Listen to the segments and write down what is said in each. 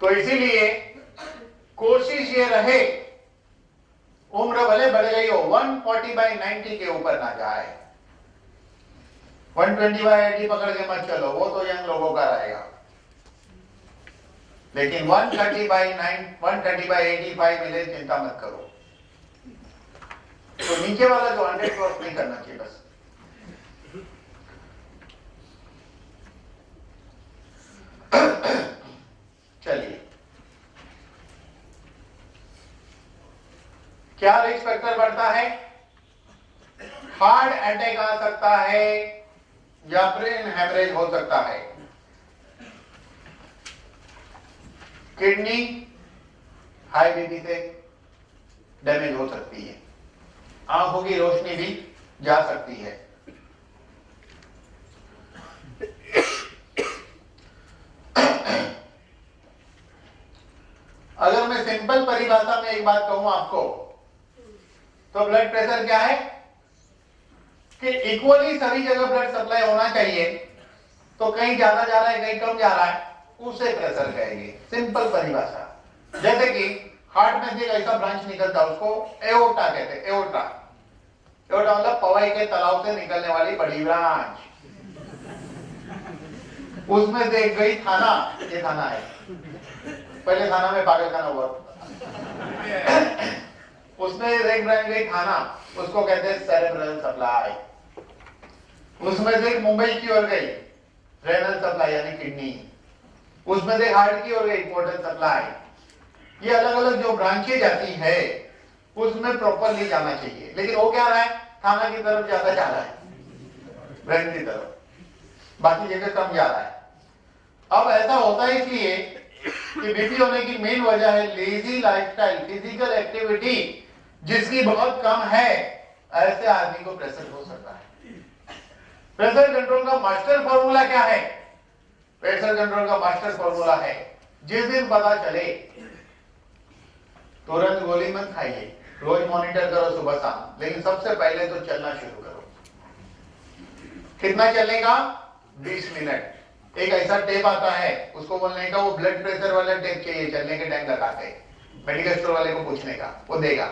तो इसीलिए कोशिश ये रहे उम्र भले बढ़ गई हो 140/90 के ऊपर ना जाए। 120/80 पकड़ के मत चलो, वो तो यंग लोगों का रहेगा। लेकिन 130/85 मिले चिंता मत करो। तो नीचे वाला जो 100 क्रॉस नहीं करना चाहिए बस। चलिए, क्या रिस्क फैक्टर बढ़ता है? हार्ट अटैक आ सकता है या ब्रेन हेमरेज हो सकता है। किडनी हाई बीपी से डैमेज हो सकती है। आंखों की रोशनी भी जा सकती है। अगर मैं सिंपल परिभाषा में एक बात कहूं आपको, तो ब्लड प्रेशर क्या है कि इक्वली सभी जगह ब्लड सप्लाई होना चाहिए। तो कहीं ज्यादा जा रहा है, कहीं कम जा रहा है, उसे प्रेशर कहेंगे। सिंपल परिभाषा। जैसे कि हार्ट में से एक ऐसा ब्रांच निकलता है, उसको एओर्टा कहते हैं। एओर्टा मतलब पवाई के तालाब से निकलने वाली बड़ी ब्रांच। उसमें से एक गई थाना, ये थाना है, पहले थाना में पागल खाना हुआ। उसमें एक ब्रांच गई थाना, उसको कहते हैं सेरेब्रल सप्लाई। उसमें से एक मुंबई की ओर गई, रेनल सप्लाई यानी किडनी। उसमें से हार्ट की ओर गई, पोर्टल सप्लाई। ये अलग अलग जो ब्रांचें जाती है उसमें प्रॉपरली जाना चाहिए। लेकिन वो क्या रहा है, थाना की तरफ ज्यादा जा रहा है, ब्रेन की तरफ, बाकी जगह कम जा रहा है। अब ऐसा होता है इसलिए कि बीपी होने की मेन वजह है लेजी लाइफस्टाइल, फिजिकल एक्टिविटी जिसकी बहुत कम है। ऐसे आदमी को प्रेशर हो सकता है। प्रेशर कंट्रोल का मास्टर फॉर्मूला क्या है? प्रेशर कंट्रोल का मास्टर फॉर्मूला है, जिस दिन पता चले तुरंत गोली मत खाइए, रोज मॉनिटर करो सुबह शाम। लेकिन सबसे पहले तो चलना शुरू करो। कितना चलने का? 20 मिनट। एक ऐसा टेप आता है, उसको बोलने का वो ब्लड प्रेशर वाला टेप चाहिए, चलने के टाइम लगाते हैं। मेडिकल स्टोर वाले को पूछने का, वो देगा।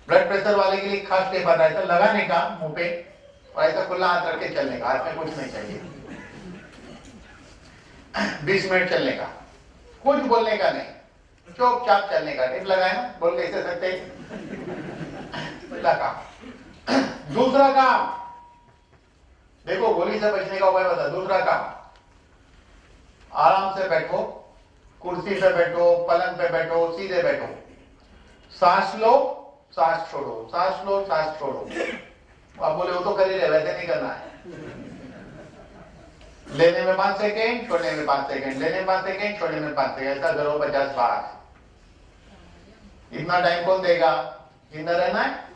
ब्लड प्रेशर वाले के लिए खास टेप आता है, ऐसा लगाने का मुंह पे और ऐसा खुला हाथ रख के चलने का, हाथ में कुछ नहीं चाहिए। 20 मिनट चलने का, कुछ बोलने का नहीं, चुपचाप चलने का। टिप लगाए ना, बोल कैसे सकते? पहला काम। दूसरा काम, देखो गोली से बचने का उपाय बता। दूसरा काम, आराम से बैठो, कुर्सी पे बैठो, पलंग पे बैठो, सीधे बैठो। सांस लो, सांस छोड़ो, सांस लो, सांस छोड़ो। आप बोले वो तो कर ही रहे, वैसे नहीं करना है। लेने में 5 सेकेंड, छोड़ने में 5 सेकेंड, लेने में 5 सेकेंड, छोड़ने में 5 सेकेंड। ऐसा करो 50 बार। इतना टाइम कौन देगा? जिंदा रहना है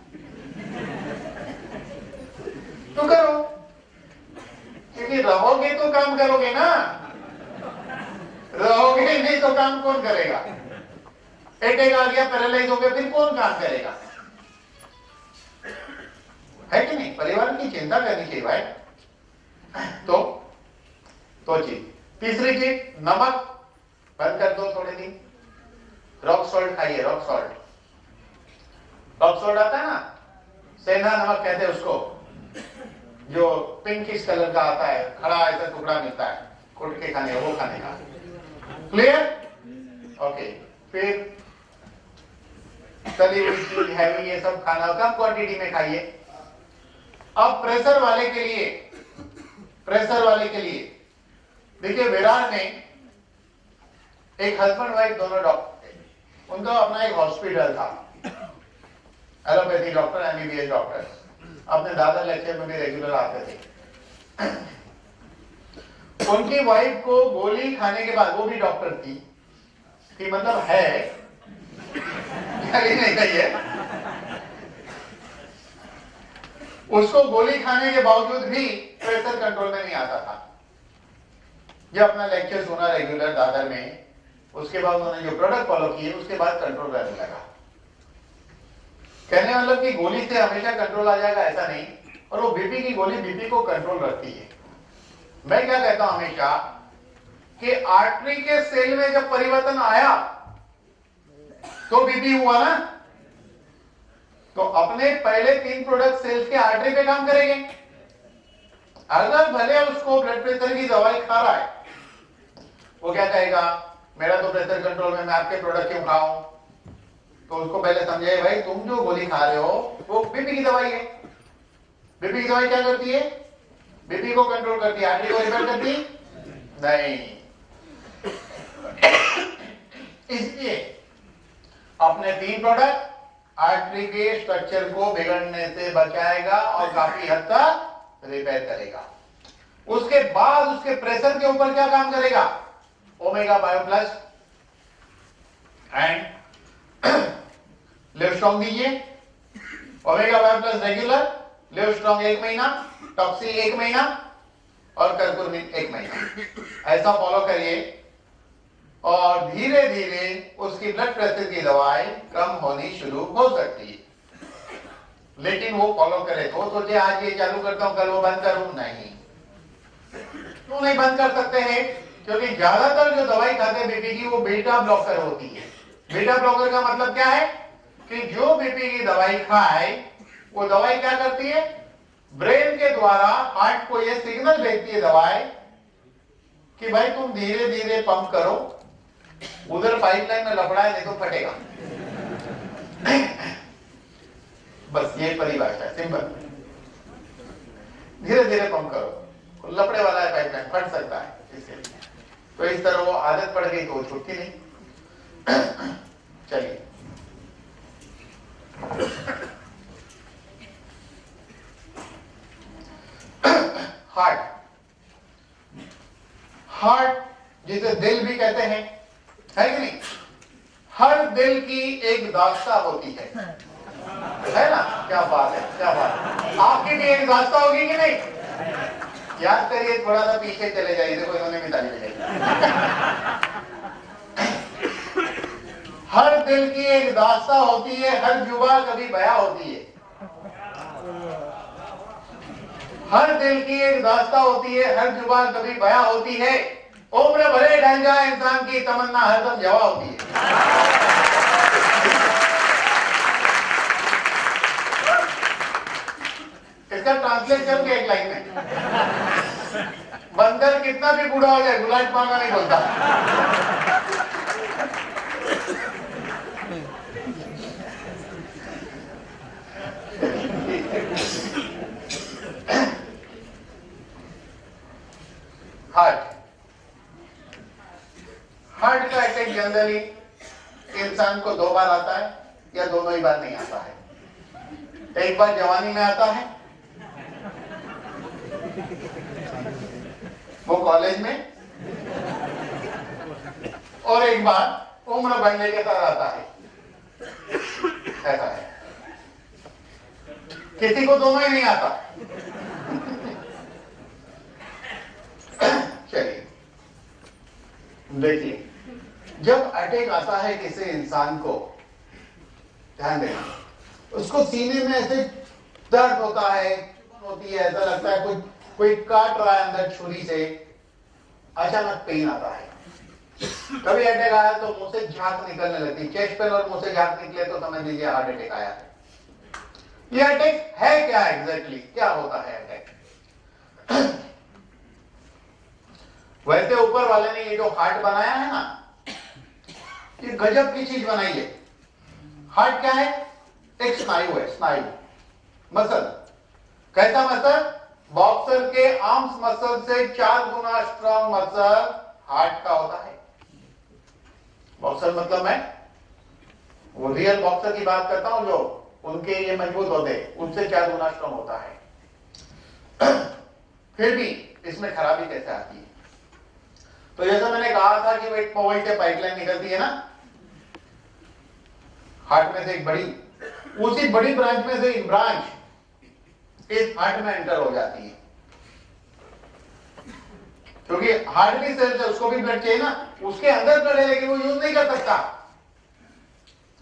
तो करो, क्योंकि रहोगे तो काम करोगे ना। रहोगे नहीं तो काम कौन करेगा? अटैक आ गया, पैरालाइज हो गया, फिर कौन काम करेगा? है कि नहीं? परिवार की चिंता करनी चाहिए भाई। तो चीज। तीसरी चीज, नमक बंद कर दो थोड़े दिन। रॉक सॉल्ट खाइए, रॉक सॉल्ट। रॉक सॉल्ट आता है ना, सेंधा नमक कहते हैं उसको, जो पिंकिश कलर का आता है, खड़ा ऐसा टुकड़ा मिलता है, कुट के खाने, वो खाने का। क्लियर? ओके। फिर तली हुई चीज, हैवी, ये सब खाना कम क्वांटिटी में खाइए। अब प्रेशर वाले के लिए देखिए, विरार में एक हस्बैंड वाइफ दोनों डॉक्टर थे। उनका अपना एक हॉस्पिटल था, एलोपैथी डॉक्टर, एमबीबीएस डॉक्टर। अपने दादा लेक्चर में भी रेगुलर आते थे। उनकी वाइफ को गोली खाने के बाद, वो भी डॉक्टर थी कि मतलब है नहीं कहिए, उसको गोली खाने के बावजूद भी प्रेशर कंट्रोल में नहीं आता था। जब अपना लेक्चर सुना रेगुलर दादर में, उसके बाद उन्होंने जो प्रोडक्ट फॉलो किए, उसके बाद कंट्रोल रहने लगा। कहने मतलब कि गोली से हमेशा कंट्रोल आ जाएगा ऐसा नहीं, और वो बीपी की गोली बीपी को कंट्रोल रखती है। मैं क्या कहता हूं हमेशा कि आर्टरी के सेल में जब परिवर्तन आया तो बीपी हुआ ना, तो अपने पहले 3 प्रोडक्ट सेल्स के आर्टरी पे काम करेंगे। अगर भले उसको ब्लड प्रेशर की दवाई खा रहा है, वो क्या कहेगा, मेरा तो प्रेशर कंट्रोल में, मैं आपके प्रोडक्ट क्यों खाऊं? तो उसको पहले समझाइए, भाई तुम जो गोली खा रहे हो वो बीपी की दवाई है। बीपी की दवाई क्या करती है? बीपी को कंट्रोल करती है, आर्टरी को रिपेयर करती नहीं। इसलिए अपने 3 प्रोडक्ट आर्टरी के स्ट्रक्चर को बिगड़ने से बचाएगा और काफी हद तक रिपेयर करेगा। उसके बाद उसके प्रेशर के ऊपर क्या काम करेगा? ओमेगा बायो प्लस एंड लिवस्ट्रॉन्ग दीजिए। ओमेगा बायो प्लस रेगुलर, लिवस्ट्रॉन्ग 1 महीना, टॉक्सी 1 महीना और कर्कुमिन 1 महीना, ऐसा फॉलो करिए और धीरे धीरे उसकी ब्लड प्रेशर की दवाई कम होनी शुरू हो सकती है। लेकिन वो फॉलो करे तो सोचे आज ये चालू करता हूं कल वो बंद करूं, नहीं। क्यों नहीं बंद कर सकते हैं? क्योंकि ज्यादातर जो दवाई खाते हैं बीपी की वो बीटा ब्लॉकर होती है। बीटा ब्लॉकर का मतलब क्या है कि जो बीपी की दवाई खाए वो दवाई क्या करती है, ब्रेन के द्वारा हार्ट को ये सिग्नल भेजती है दवाई कि भाई तुम धीरे धीरे पंप करो, उधर पाइपलाइन में लफड़ा है नहीं तो फटेगा। बस ये परिभाषा है, सिंपल। धीरे धीरे पंप करो, लफड़े वाला है पाइपलाइन, फट सकता है, इसलिए तो इस तरह वो आदत पड़ गई तो वो छूटती नहीं। चलिए हार्ट जिसे दिल भी कहते हैं, है कि नहीं? हर दिल की एक दास्ता होती है ना? क्या बात है, क्या बात है। आपकी भी एक दास्ता होगी कि नहीं? याद करिए, थोड़ा सा पीछे चले जाइए, देखो इन्होंने भी ताली बजाई। हर दिल की एक दास्ता होती है, हर जुबा कभी बया होती है। हर दिल की एक दास्ता होती है, हर जुबा कभी बया होती है। उम्र भले ढल जाए इंसान की तमन्ना हरदम जवा होती है। इसका ट्रांसलेट करूंगा एक लाइन में। बंदर कितना भी बूढ़ा हो जाए गुलाट मांगा नहीं बोलता। हार्ट का अटैक जनरली इंसान को 2 बार आता है या दोनों ही बार नहीं आता है। एक बार जवानी में आता है, वो कॉलेज में, और एक बार उम्र बढ़ने के साथ आता है। ऐसा है, किसी को दोनों ही नहीं आता। चलिए देखिए, जब अटैक आता है किसी इंसान को, ध्यान देना, उसको सीने में ऐसे दर्द होता है, होती है, ऐसा लगता है कोई काट रहा है अंदर छुरी से, अचानक पेन आता है। कभी अटैक आया तो मुंह से झाग निकलने लगती, चेस्ट पेन और मुंह से झाग निकले तो समझ लीजिए हार्ट अटैक आया है। ये अटैक है क्या एग्जैक्टली, क्या होता है अटैक? वैसे ऊपर वाले ने ये जो हार्ट बनाया है ना, ये गजब की चीज बनाई है। हार्ट क्या है? एक स्नायु है, स्नायु, मसल। कैसा मसल? बॉक्सर के आर्म्स मसल से 4 गुना स्ट्रॉन्ग मसल हार्ट का होता है। बॉक्सर मतलब मैं वो रियल बॉक्सर की बात करता हूं, जो उनके ये मजबूत होते, उनसे 4 गुना स्ट्रॉन्ग होता है। फिर भी इसमें खराबी कैसे आती है? तो जैसा मैंने कहा था कि वो एक वही से पाइपलाइन निकलती है ना हार्ट में से, एक बड़ी, उसी बड़ी ब्रांच में से एक ब्रांच इस हार्ट में एंटर हो जाती है। क्योंकि हार्ट भी सेल है, उसको भी ब्लड चाहिए ना, उसके अंदर ब्लड है लेकिन वो यूज नहीं कर सकता,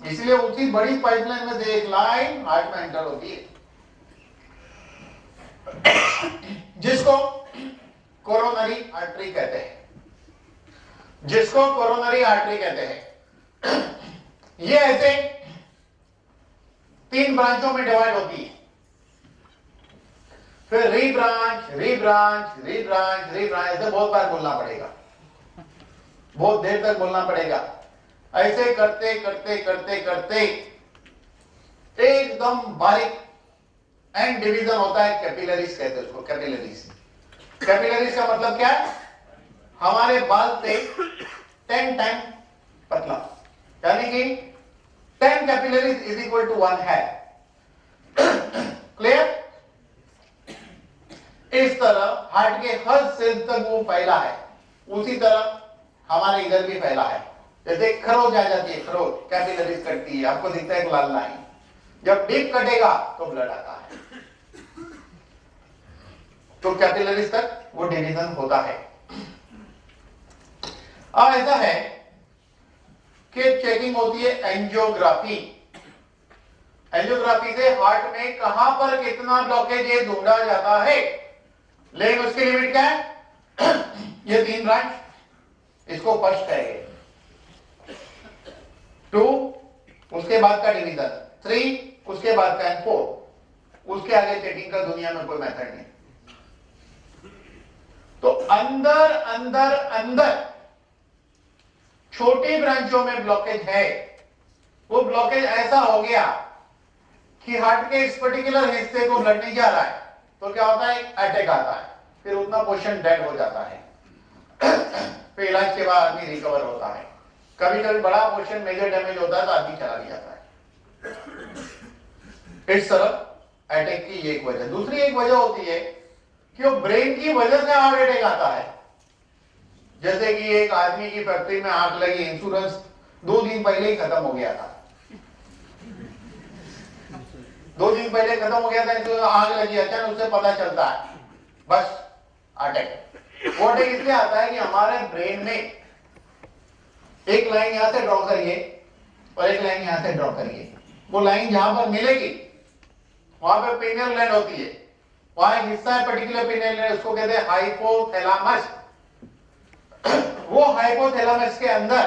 इसलिए उसी बड़ी पाइपलाइन में से एक लाइन हार्ट में एंटर होती है, जिसको कोरोनरी आर्टरी कहते हैं, जिसको कोरोनरी आर्टरी कहते हैं। ये ऐसे 3 ब्रांचों में डिवाइड होती है, फिर री ब्रांच, री ब्रांच, री ब्रांच, री ब्रांच, ऐसे बहुत बार बोलना पड़ेगा, बहुत देर तक बोलना पड़ेगा। ऐसे करते करते करते करते एकदम बारीक एंड डिवीजन होता है, कैपिलरीज कहते हैं उसको, कैपिलरीज। कैपिलरीज का मतलब क्या है? हमारे बाल से 10 टाइम पतला, यानी कि 10 कैपिलरीज इज इक्वल टू 1 है। क्लियर? इस तरह हार्ट के हर सेल तक वो फैला है, उसी तरह हमारे इधर भी फैला है। जैसे खरोच आ जाती है, खरोच कैपिलरीज कटती है, आपको दिखता है एक लाल लाइन, जब डीप कटेगा तो ब्लड आता है, तो कैपिलरीज तक वो डिवीजन होता है। अब ऐसा है कि चेकिंग होती है एंजियोग्राफी। एंजियोग्राफी से हार्ट में कहां पर कितना ब्लॉकेज है ढूंढा जाता है, लेकिन उसकी लिमिट क्या है? ये 3 ब्रांच, इसको फर्स्ट कहेंगे, 2 उसके बाद का डिवीजन, 3 उसके बाद का, 4 उसके आगे चेकिंग का दुनिया में कोई मेथड नहीं। तो अंदर अंदर अंदर छोटी ब्रांचों में ब्लॉकेज है, वो ब्लॉकेज ऐसा हो गया कि हार्ट के इस पर्टिकुलर हिस्से को ब्लड नहीं जा रहा है, तो क्या होता है? अटैक आता है, फिर उतना पोर्शन डेड हो जाता है। फिर इलाज के बाद आदमी रिकवर होता है। कभी कभी बड़ा पोर्शन मेजर डैमेज होता है तो आदमी चला भी जाता है। इस तरह अटैक की एक वजह। दूसरी एक वजह होती है कि वो ब्रेन की वजह से हार्ट अटैक आता है। जैसे कि एक आदमी की फैक्ट्री में आग लगी, इंश्योरेंस 2 दिन पहले ही खत्म हो गया था, 2 दिन पहले खत्म हो गया था, तो आग लगी, अचानक उसे पता चलता है, बस अटैक। वो अटैक इसलिए आता है कि हमारे ब्रेन में एक लाइन यहां से ड्रॉ करिए और एक लाइन यहां से ड्रॉ करिए, वो लाइन जहां पर मिलेगी वहां पर पिनियल ग्लैंड होती है, वहां एक हिस्सा है पर्टिकुलर पिनियल ग्लैंड, उसको कहते हैं हाइपोथैलेमस। वो हाइपोथैलेमस के अंदर,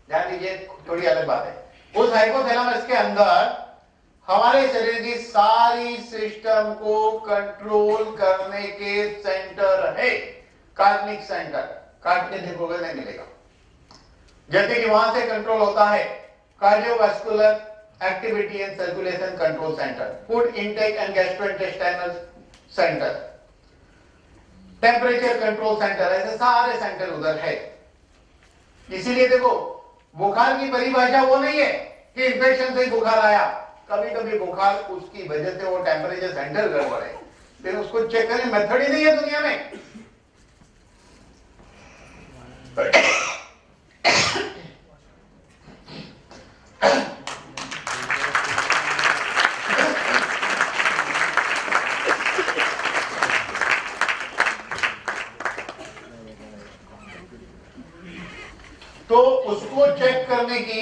ध्यान दीजिए थोड़ी अलग बात है, उस हाइपोथैलेमस के अंदर हमारे शरीर की सारी सिस्टम को कंट्रोल करने के सेंटर है, कार्डियक सेंटर। काट के देखोगे नहीं मिलेगा। जैसे कि वहां से कंट्रोल होता है cardiovascular activity and circulation control centre, food intake and gastrointestinal centre, temperature control centre, ऐसे सारे सेंटर उधर है। इसीलिए देखो बुखार की परिभाषा वो नहीं है कि इंफेक्शन से ही बुखार आया, कभी कभी बुखार उसकी वजह से वो टेम्परेचर सेंटर गड़बड़ है, फिर उसको चेक करने मेथड ही नहीं है दुनिया में। तो उसको चेक करने की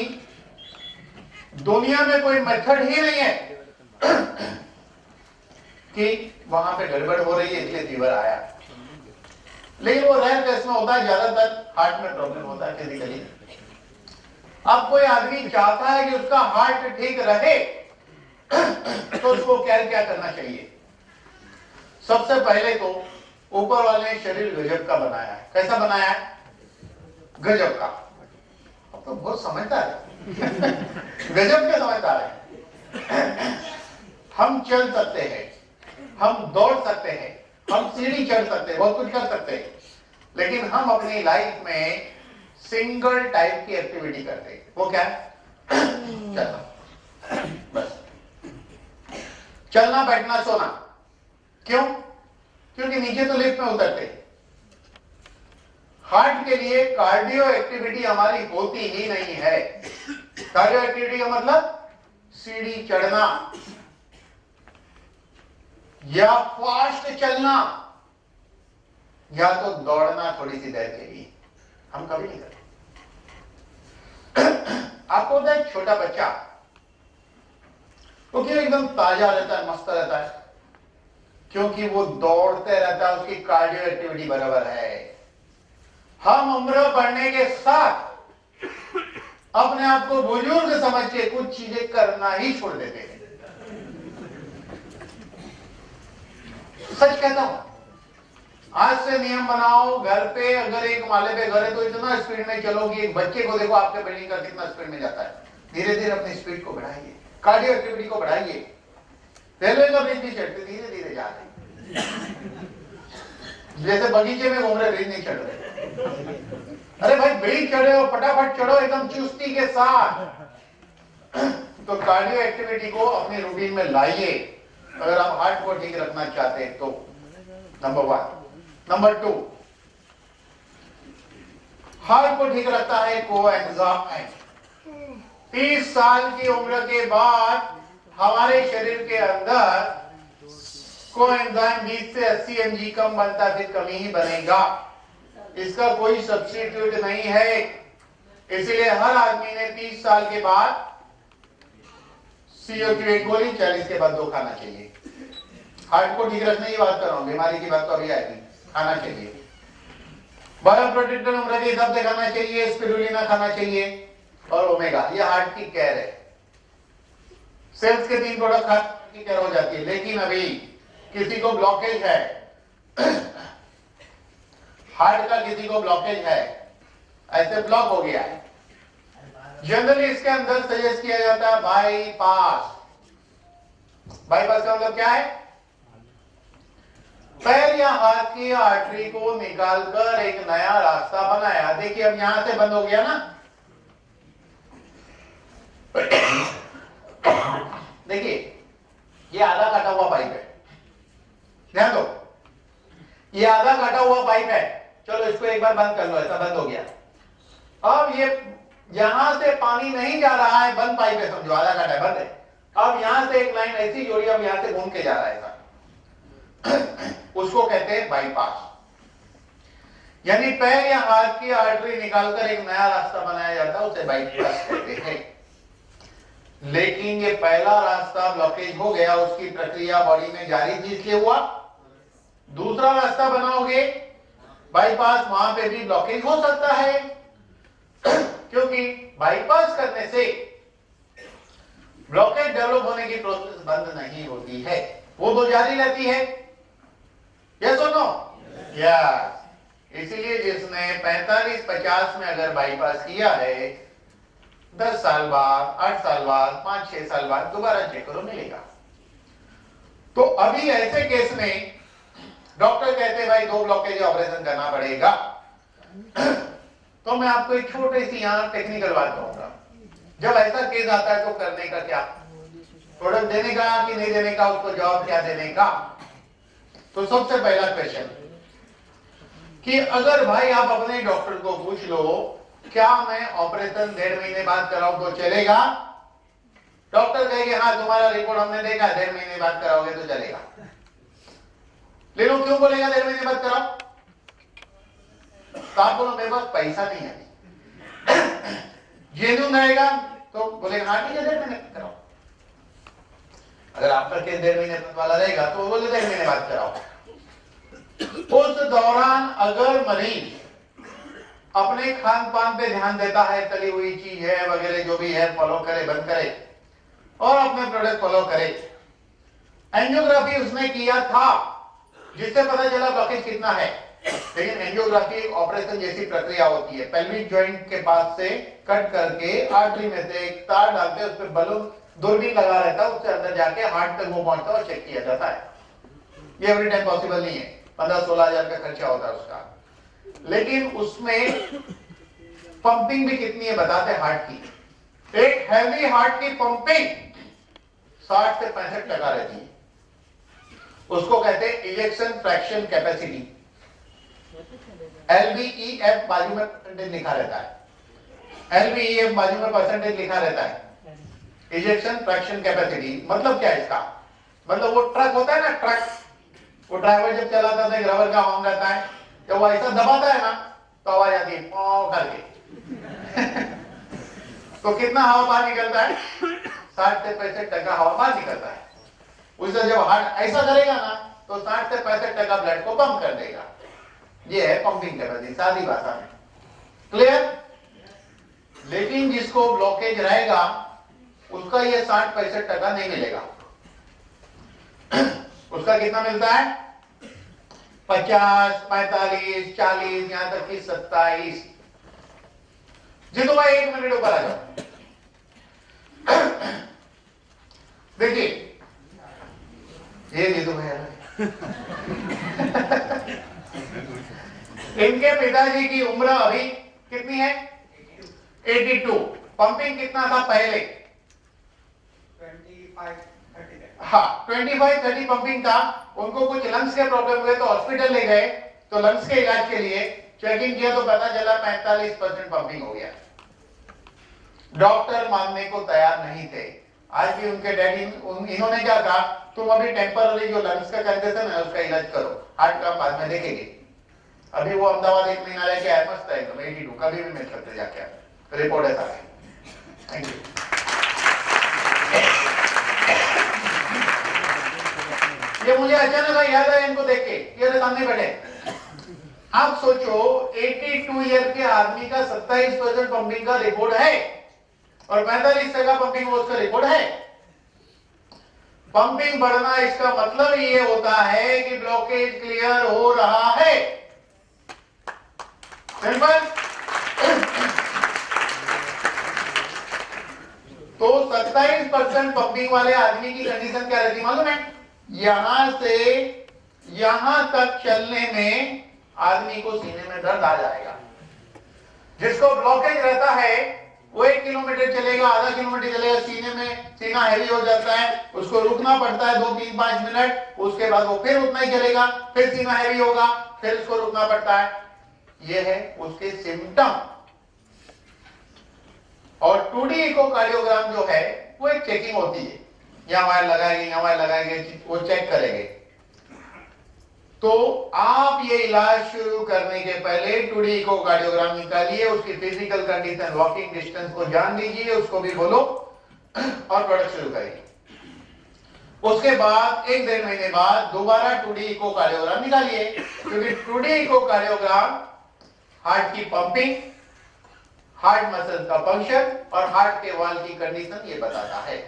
दुनिया में कोई मेथड ही नहीं है कि वहां पे गड़बड़ हो रही है इसलिए फीवर आया। लेकिन वो रेयर केस में होता है, ज्यादातर हार्ट में प्रॉब्लम होता है फिजिकली। अब कोई आदमी चाहता है कि उसका हार्ट ठीक रहे तो उसको क्या क्या करना चाहिए? सबसे पहले तो ऊपर वाले ने शरीर गजब का बनाया है। कैसा बनाया है? गजब का। अब तो बहुत समझदार है। गजब के समझदार है। हम चल सकते हैं, हम दौड़ सकते हैं, हम सीढ़ी चढ़ सकते हैं, बहुत कुछ कर सकते हैं, लेकिन हम अपनी लाइफ में सिंगल टाइप की एक्टिविटी करते हैं। वो क्या है? चलना। बस चलना, बैठना, सोना। क्यों? क्योंकि नीचे तो लिफ्ट में उतरते हैं। हार्ट के लिए कार्डियो एक्टिविटी हमारी होती ही नहीं है। कार्डियो एक्टिविटी का मतलब सीढ़ी चढ़ना या फास्ट चलना या तो दौड़ना थोड़ी सी देर के लिए, हम कभी नहीं करते। आपको होता है छोटा बच्चा, वो क्यों एकदम ताजा रहता है, मस्त रहता है? क्योंकि वो दौड़ते रहता है, उसकी कार्डियो एक्टिविटी बराबर है। हम उम्र बढ़ने के साथ अपने आप को बुजुर्ग समझ के कुछ चीजें करना ही छोड़ देते हैं। सच कहता हूं, आज से नियम बनाओ, घर पे अगर एक माले पे घर है तो इतना स्पीड में चलो कि एक बच्चे को देखो आपके बिल्डिंग का कितना स्पीड में जाता है। धीरे धीरे अपनी स्पीड को बढ़ाइए, कार्डियो एक्टिविटी को बढ़ाइए। रेलवे का ब्रिज नहीं चढ़ते, धीरे धीरे जा रहे, जैसे बगीचे में घूम रहे, ब्रिज नहीं चढ़ रहे। अरे भाई ब्रिज चढ़े हो, फटाफट चढ़ो एकदम चुस्ती के साथ। तो कार्डियो एक्टिविटी को अपनी रूटीन में लाइए अगर आप हार्ट को ठीक रखना चाहते हैं तो। नंबर 1। नंबर 2, हार्ट को ठीक रखता है कोएंजाइम। 30 साल की उम्र के बाद हमारे शरीर के अंदर कोएंजाइम 20 से 80 mg कम बनता, फिर कमी ही बनेगा। इसका कोई सब्स्टिट्यूट नहीं है। इसलिए हर आदमी ने 30 साल के बाद CO2 एक गोली, 40 के बाद 2 खाना चाहिए। हार्ट को ठीक रखने की बात कर रहा हूं, बीमारी की बात तो अभी आएगी। खाना चाहिए, बायोप्रोटेक्टर उम्र के हिसाब से खाना चाहिए, स्पिरुलिना खाना चाहिए और ओमेगा। ये हार्ट की केयर है। सेल्स के 3 प्रोडक्ट हार्ट की केयर हो जाती है। लेकिन अभी किसी को ब्लॉकेज है, हार्ट का किसी को ब्लॉकेज है, ऐसे ब्लॉक हो गया है, जनरली इसके अंदर सजेस्ट किया जाता है बाईपास। बाईपास का मतलब क्या है? पैर या हाथ की आर्टरी को निकालकर एक नया रास्ता बनाया। देखिए अब यहां से बंद हो गया ना, देखिए ये आधा कटा हुआ पाइप है, ध्यान दो, ये आधा कटा हुआ पाइप है। चलो इसको एक बार बंद कर लो, ऐसा बंद हो गया। अब ये यहां से पानी नहीं जा रहा है, बंद पाइप है, समझो आधा कटा है, बंद है। अब यहां से एक लाइन ऐसी जोड़ी, अब यहां से घूम के जा रहा है, उसको कहते हैं बाईपास। यानी पैर या हाथ की आर्टरी निकालकर एक नया रास्ता बनाया जाता है, उसे बाईपास कहते हैं। लेकिन ये पहला रास्ता ब्लॉकेज हो गया, उसकी प्रक्रिया बॉडी में जारी थी, इसलिए हुआ। दूसरा रास्ता बनाओगे बाईपास, वहां पे भी ब्लॉकेज हो सकता है, क्योंकि बाईपास करने से ब्लॉकेज डेवलप होने की प्रोसेस बंद नहीं होती है, वो तो जारी रहती है। यस और नो? यस। इसीलिए जिसने 45-50 में अगर बाईपास किया है, 10 साल बाद, 8 साल बाद, 5-6 साल बाद दोबारा चेक करो, मिलेगा। तो अभी ऐसे केस में डॉक्टर कहते हैं भाई 2 ब्लॉकेज ऑपरेशन करना पड़ेगा। तो मैं आपको एक छोटी सी यहां टेक्निकल बात कहूंगा। जब ऐसा केस आता है तो करने का क्या, प्रोडक्ट देने का कि नहीं देने का, उसको जवाब क्या देने का। तो सबसे पहला क्वेश्चन कि अगर भाई आप अपने डॉक्टर को पूछ लो क्या मैं ऑपरेशन 1.5 महीने बाद कराऊं तो चलेगा? डॉक्टर कहेंगे हाँ तुम्हारा रिपोर्ट हमने देखा, 1.5 महीने बाद कराओगे तो चलेगा। ले लो, क्यों बोलेगा 1.5 महीने बाद कराओ? तो आप बोलो मेरे पास पैसा नहीं है, जेन्युइन रहेगा तो बोलेगा हाँ ठीक है 1.5 महीने बाद कराओ। अगर आपका केस 1.5 महीने बाद वाला रहेगा तो बोले 1.5 महीने बाद कराओ। उस दौरान अगर मरीज अपने खान पान पे ध्यान देता है, तली हुई चीज है वगैरह जो भी है फॉलो करे, बंद करे और अपने प्रोडक्ट फॉलो करे। एंजियोग्राफी उसने किया था जिससे पता चला ब्लॉकेज कितना है, लेकिन एंजियोग्राफी एक ऑपरेशन जैसी प्रक्रिया होती है। पेल्विक जॉइंट के पास से कट करके आर्टरी में से एक तार डालते हैं, उस पर बलून दूरबीन लगा रहता है, उससे अंदर जाके हार्ट तक वो पहुंचता है और चेक किया जाता है। ये एवरी टाइम पॉसिबल नहीं है, 15-16 हजार का खर्चा होता है उसका। लेकिन उसमें पंपिंग भी कितनी है बताते हैं हार्ट की। एक हैवी हार्ट की पंपिंग 60 से 65% रहती है, उसको कहते हैं इजेक्शन फ्रैक्शन कैपेसिटी। LVEF बाजू में परसेंटेज लिखा रहता है, LVEF बाजू में परसेंटेज लिखा रहता है। इजेक्शन फ्रैक्शन कैपेसिटी मतलब क्या है इसका? मतलब वो ट्रक होता है ना, ट्रक, वो ड्राइवर जब चलाता था रबर का हॉर्न रहता है, जब वो ऐसा दबाता है ना तो आवाज आती है पॉ करके। तो कितना हवा बाहर निकलता है? 60 से 65% हवा बाहर निकलता है। उससे जब हार्ट ऐसा करेगा ना तो 60 से 65% ब्लड को पंप कर देगा। ये है पंपिंग कैपेसिटी, सादी भाषा में। क्लियर? लेकिन जिसको ब्लॉकेज रहेगा उसका ये 60-65% नहीं मिलेगा। उसका कितना मिलता है? 50, 45, 40, यहां तक कि 27। जी तो भाई 1 मिनट ऊपर आ जाओ। देखिए ये तो भाई इनके पिताजी की उम्र अभी कितनी है? 82। पंपिंग कितना था पहले? 25-30। हाँ 25-30 पंपिंग था। उनको कुछ लंग्स के प्रॉब्लम हुए तो हॉस्पिटल ले गए, तो लंग्स के इलाज के लिए चेकिंग किया तो पता चला 45% पंपिंग हो गया। डॉक्टर मानने को तैयार नहीं थे। आज भी उनके डैडी इन्होंने क्या कहा, तुम अभी टेम्पररी जो लंग्स का कंडीशन है उसका इलाज करो, हार्ट का बाद में देखेंगे। अभी वो अहमदाबाद 1 महीना रह के आया, मस्त है एकदम 82, कभी भी मिल सकते जाके, रिपोर्ट है सारे। Thank you. ये मुझे अचानक याद आया इनको देख के, ये सामने बैठे। आप सोचो 82 ईयर के आदमी का 27% पंपिंग का रिपोर्ट है और 45 का पंपिंग उसका रिपोर्ट है। पंपिंग बढ़ना इसका मतलब ये होता है कि ब्लॉकेज क्लियर हो रहा है। सिंपल। तो 27% पंपिंग वाले आदमी की कंडीशन क्या रहती मालूम है? यहां से यहां तक चलने में आदमी को सीने में दर्द आ जाएगा। जिसको ब्लॉकेज रहता है वो 1 किलोमीटर चलेगा, आधा किलोमीटर चलेगा, सीने में सीना हैवी हो जाता है, उसको रुकना पड़ता है 2, 3, 5 मिनट, उसके बाद वो फिर उतना ही चलेगा, फिर सीना हैवी होगा, फिर उसको रुकना पड़ता है। ये है उसके सिम्टम। और 2D इकोकार्डियोग्राम जो है वो एक चेकिंग होती है, यहां वायर लगाएंगे, यहां वायर लगाएंगे, वो चेक करेंगे। तो आप ये इलाज शुरू करने के पहले 2D इकोकार्डियोग्राम निकालिए, उसकी फिजिकल कंडीशन, वॉकिंग डिस्टेंस को जान लीजिए, उसको भी बोलो और प्रोडक्ट शुरू करिए। उसके बाद 1-1.5 महीने बाद दोबारा 2D इकोकार्डियोग्राम निकालिए, क्योंकि 2D इकोकार्डियोग्राम हार्ट की पंपिंग, हार्ट मसल का फंक्शन और हार्ट के वाल की कंडीशन ये बताता है।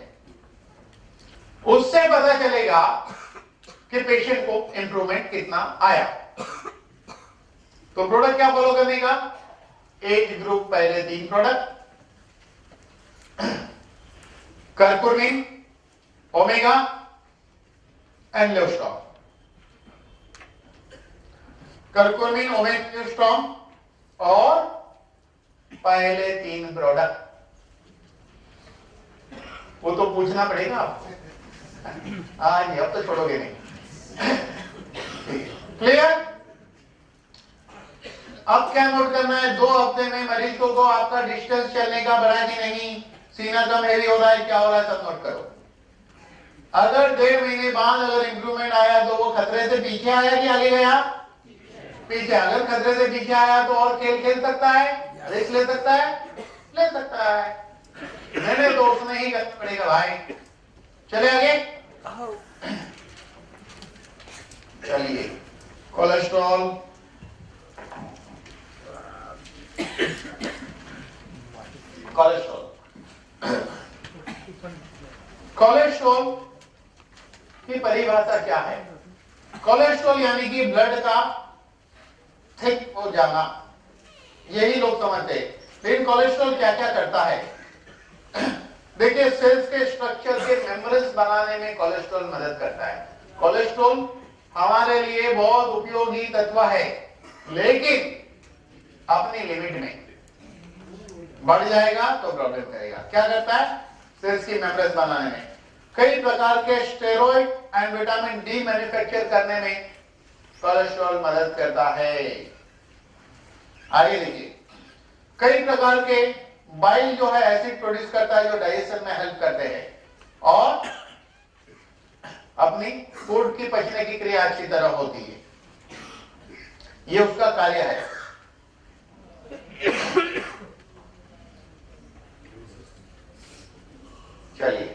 उससे पता चलेगा कि पेशेंट को इंप्रूवमेंट कितना आया। तो प्रोडक्ट क्या फॉलो करने का? एज ग्रुप पहले 3 प्रोडक्ट, कर्कुमिन, ओमेगा एंड लियोस्टॉम। कर्कुमिन, ओमेगा, लियोस्टॉम और पहले 3 प्रोडक्ट। वो तो पूछना पड़ेगा आपको। हाँ, अब तो छोड़ोगे नहीं। क्लियर? अब क्या नोट करना है? 2 हफ्ते में मरीजों को आपका डिस्टेंस चलने का बढ़ा कि नहीं, सीना कम हैवी हो रहा है, क्या हो रहा है, सब नोट करो। अगर 1.5 महीने बाद अगर इंप्रूवमेंट आया तो वो खतरे से पीछे आया कि आगे गया? पीछे। अगर खतरे से पीछे आया तो और खेल सकता है, रिस्क ले सकता है, ले सकता है। मैंने तो उसमें ही करना पड़ेगा भाई। चले आगे। चलिए, कोलेस्ट्रॉल, कोलेस्ट्रॉल की परिभाषा क्या है? कोलेस्ट्रॉल यानी कि ब्लड का थिक हो जाना, यही लोग समझते हैं। लेकिन कोलेस्ट्रॉल क्या क्या करता है? देखिए, सेल्स के स्ट्रक्चर के मेम्ब्रेन्स बनाने में कोलेस्ट्रॉल मदद करता है। कोलेस्ट्रॉल हमारे लिए बहुत उपयोगी तत्व है, लेकिन अपनी लिमिट में। बढ़ जाएगा तो प्रॉब्लम करेगा। क्या करता है? सेल्स की मेम्ब्रेन्स बनाने में। कई प्रकार के steroid and vitamin D manufacture करने में कोलेस्ट्रॉल मदद करता है। आगे देखिए, कई प्रकार के बाइल जो है एसिड प्रोड्यूस करता है, जो डाइजेशन में हेल्प करते हैं और अपनी फूड की पचने की क्रिया अच्छी तरह होती है। ये उसका कार्य है। चलिए,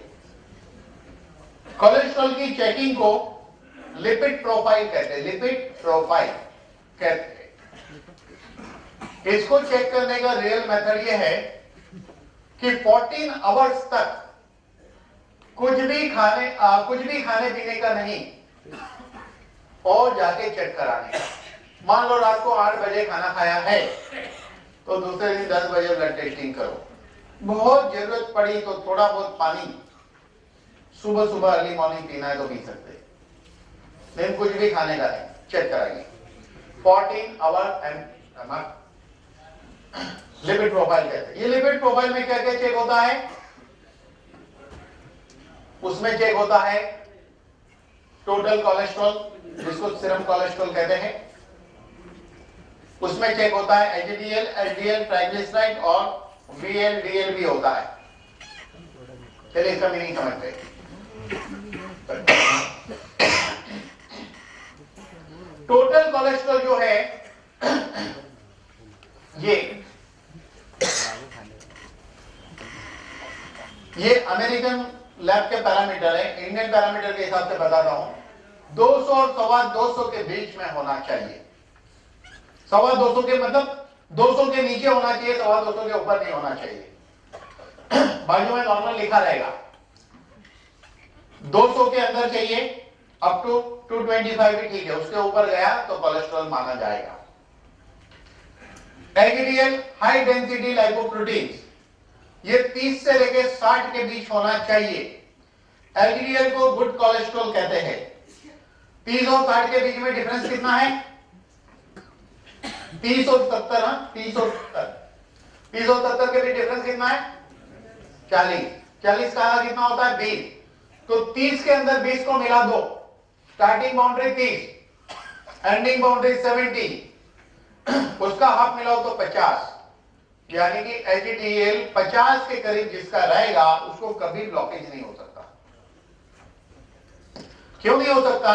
कोलेस्ट्रॉल की चेकिंग को लिपिड प्रोफाइल कहते हैं, लिपिड प्रोफाइल कहते हैं। इसको चेक करने का रियल मेथड ये है कि 14 आवर्स तक कुछ भी खाने पीने का नहीं और जाके चेक कराने का। मान लो रात को 8 बजे खाना खाया है तो दूसरे दिन 10 बजे ब्लड टेस्टिंग करो। बहुत जरूरत पड़ी तो थोड़ा बहुत पानी सुबह सुबह अर्ली मॉर्निंग पीना है तो पी सकते हैं, लेकिन कुछ भी खाने का नहीं, चेक कराइए। 14 आवर एंड लिपिड प्रोफाइल कहते हैं। ये लिपिड प्रोफाइल में क्या क्या चेक होता है? उसमें चेक होता है टोटल कोलेस्ट्रॉल, जिसको सीरम कोलेस्ट्रॉल कहते हैं। उसमें चेक होता है एचडीएल, एलडीएल, ट्राइग्लिसराइड और वीएलडीएल भी होता है। चलिए इसका मीनिंग समझते हैं। टोटल कोलेस्ट्रॉल जो है ये अमेरिकन लैब के पैरामीटर है, इंडियन पैरामीटर के हिसाब से बताता हूं। 200 और 250 के बीच में होना चाहिए। 250 के मतलब 200 के नीचे होना चाहिए, 250 के ऊपर नहीं होना चाहिए। बाजू में नॉर्मल लिखा रहेगा। 200 के अंदर चाहिए, अप टू 225 भी ठीक है, उसके ऊपर गया तो कोलेस्ट्रॉल माना जाएगा। एलडीएल हाई डेंसिटी लाइपोप्रोटीन्स, ये 30 से लेकर 60 के बीच होना चाहिए। एलडीएल को गुड कोलेस्ट्रॉल कहते हैं। 30 और 60 के बीच में डिफरेंस कितना है? 30 और 70। 30 और 70 के बीच डिफरेंस कितना है? 40। 40 का कितना होता है? 20। तो 30 के अंदर 20 को मिला दो। स्टार्टिंग बाउंड्री 30, एंडिंग बाउंड्री 70, उसका हाफ मिलाओ तो 50। यानी कि एचडीएल 50 के करीब जिसका रहेगा उसको कभी ब्लॉकेज नहीं हो सकता। क्यों नहीं हो सकता?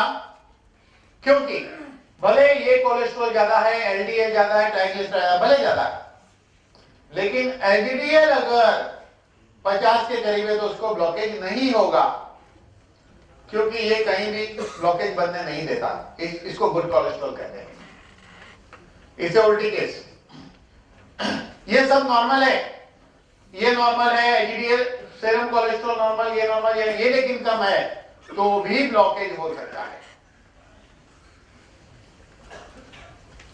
क्योंकि भले ये कोलेस्ट्रॉल ज्यादा है, एलडीएल ज्यादा है, ट्राइग्लिसराइड भले ज्यादा है, लेकिन एचडीएल अगर 50 के करीब है तो उसको ब्लॉकेज नहीं होगा, क्योंकि ये कहीं भी ब्लॉकेज बनने नहीं देता। इसको गुड कोलेस्ट्रॉल कहते हैं। इसे उल्टी केस, ये सब नॉर्मल है, ये नॉर्मल है, एचडीएल सीरम कोलेस्ट्रॉल नॉर्मल, ये नॉर्मल, ये लेकिन कम है तो भी ब्लॉकेज हो सकता है।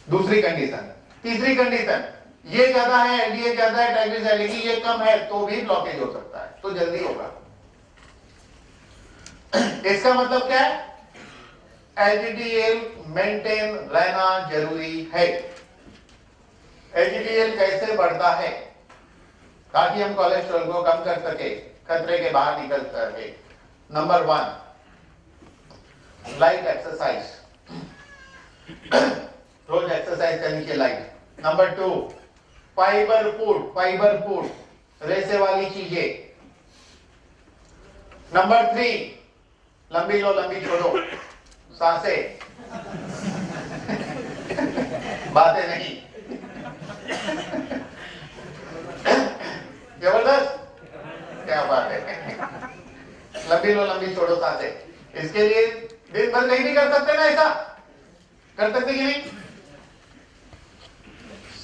दूसरी कंडीशन। तीसरी कंडीशन, ये ज्यादा है, एलडीएल ज्यादा है, ट्राइग्लिसराइड ये कम है तो भी ब्लॉकेज हो सकता है, तो जल्दी होगा। इसका मतलब क्या है? एचडीएल मेंटेन रहना जरूरी है। एचडीएल कैसे बढ़ता है? ताकि हम कोलेस्ट्रॉल को कम कर सके, खतरे के बाहर निकल सके। नंबर 1, लाइट एक्सरसाइज, रोज एक्सरसाइज करनी चाहिए लाइट। नंबर 2, फाइबर फूड, रेसे वाली चीजें। नंबर 3, लंबी लो लंबी छोड़ो, सांसें, बातें नहीं। जबरदस्त, क्या बात है। लंबी लो लंबी छोड़ो सांसें। इसके लिए दिन भर नहीं भी कर सकते ना, ऐसा कर सकते कि नहीं?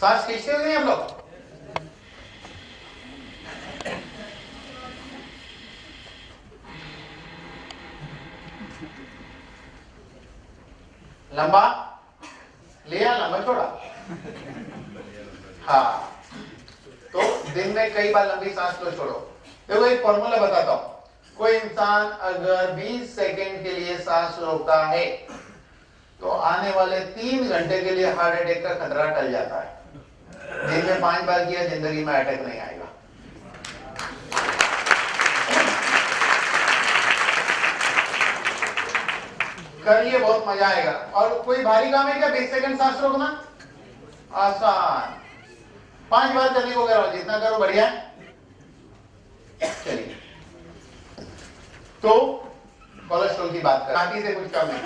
सांस खींचते हो नहीं हम लोग? लंबा लिया, लंबा छोड़ा। हाँ, तो दिन में कई बार लंबी सांस लो, छोड़ो। देखो एक फॉर्मूला बताता हूं। कोई इंसान अगर 20 सेकंड के लिए सांस रोकता है तो आने वाले 3 घंटे के लिए हार्ट अटैक का खतरा टल जाता है। दिन में 5 बार किया, जिंदगी में अटैक नहीं आएगा। करिए, बहुत मजा आएगा। और कोई भारी काम है क्या 20 सेकंड सांस रोकना? आसान। 5 बार करने को करो, जितना करो बढ़िया है। चलिए, तो कोलेस्ट्रॉल की बात करें, बाकी से कुछ कम नहीं।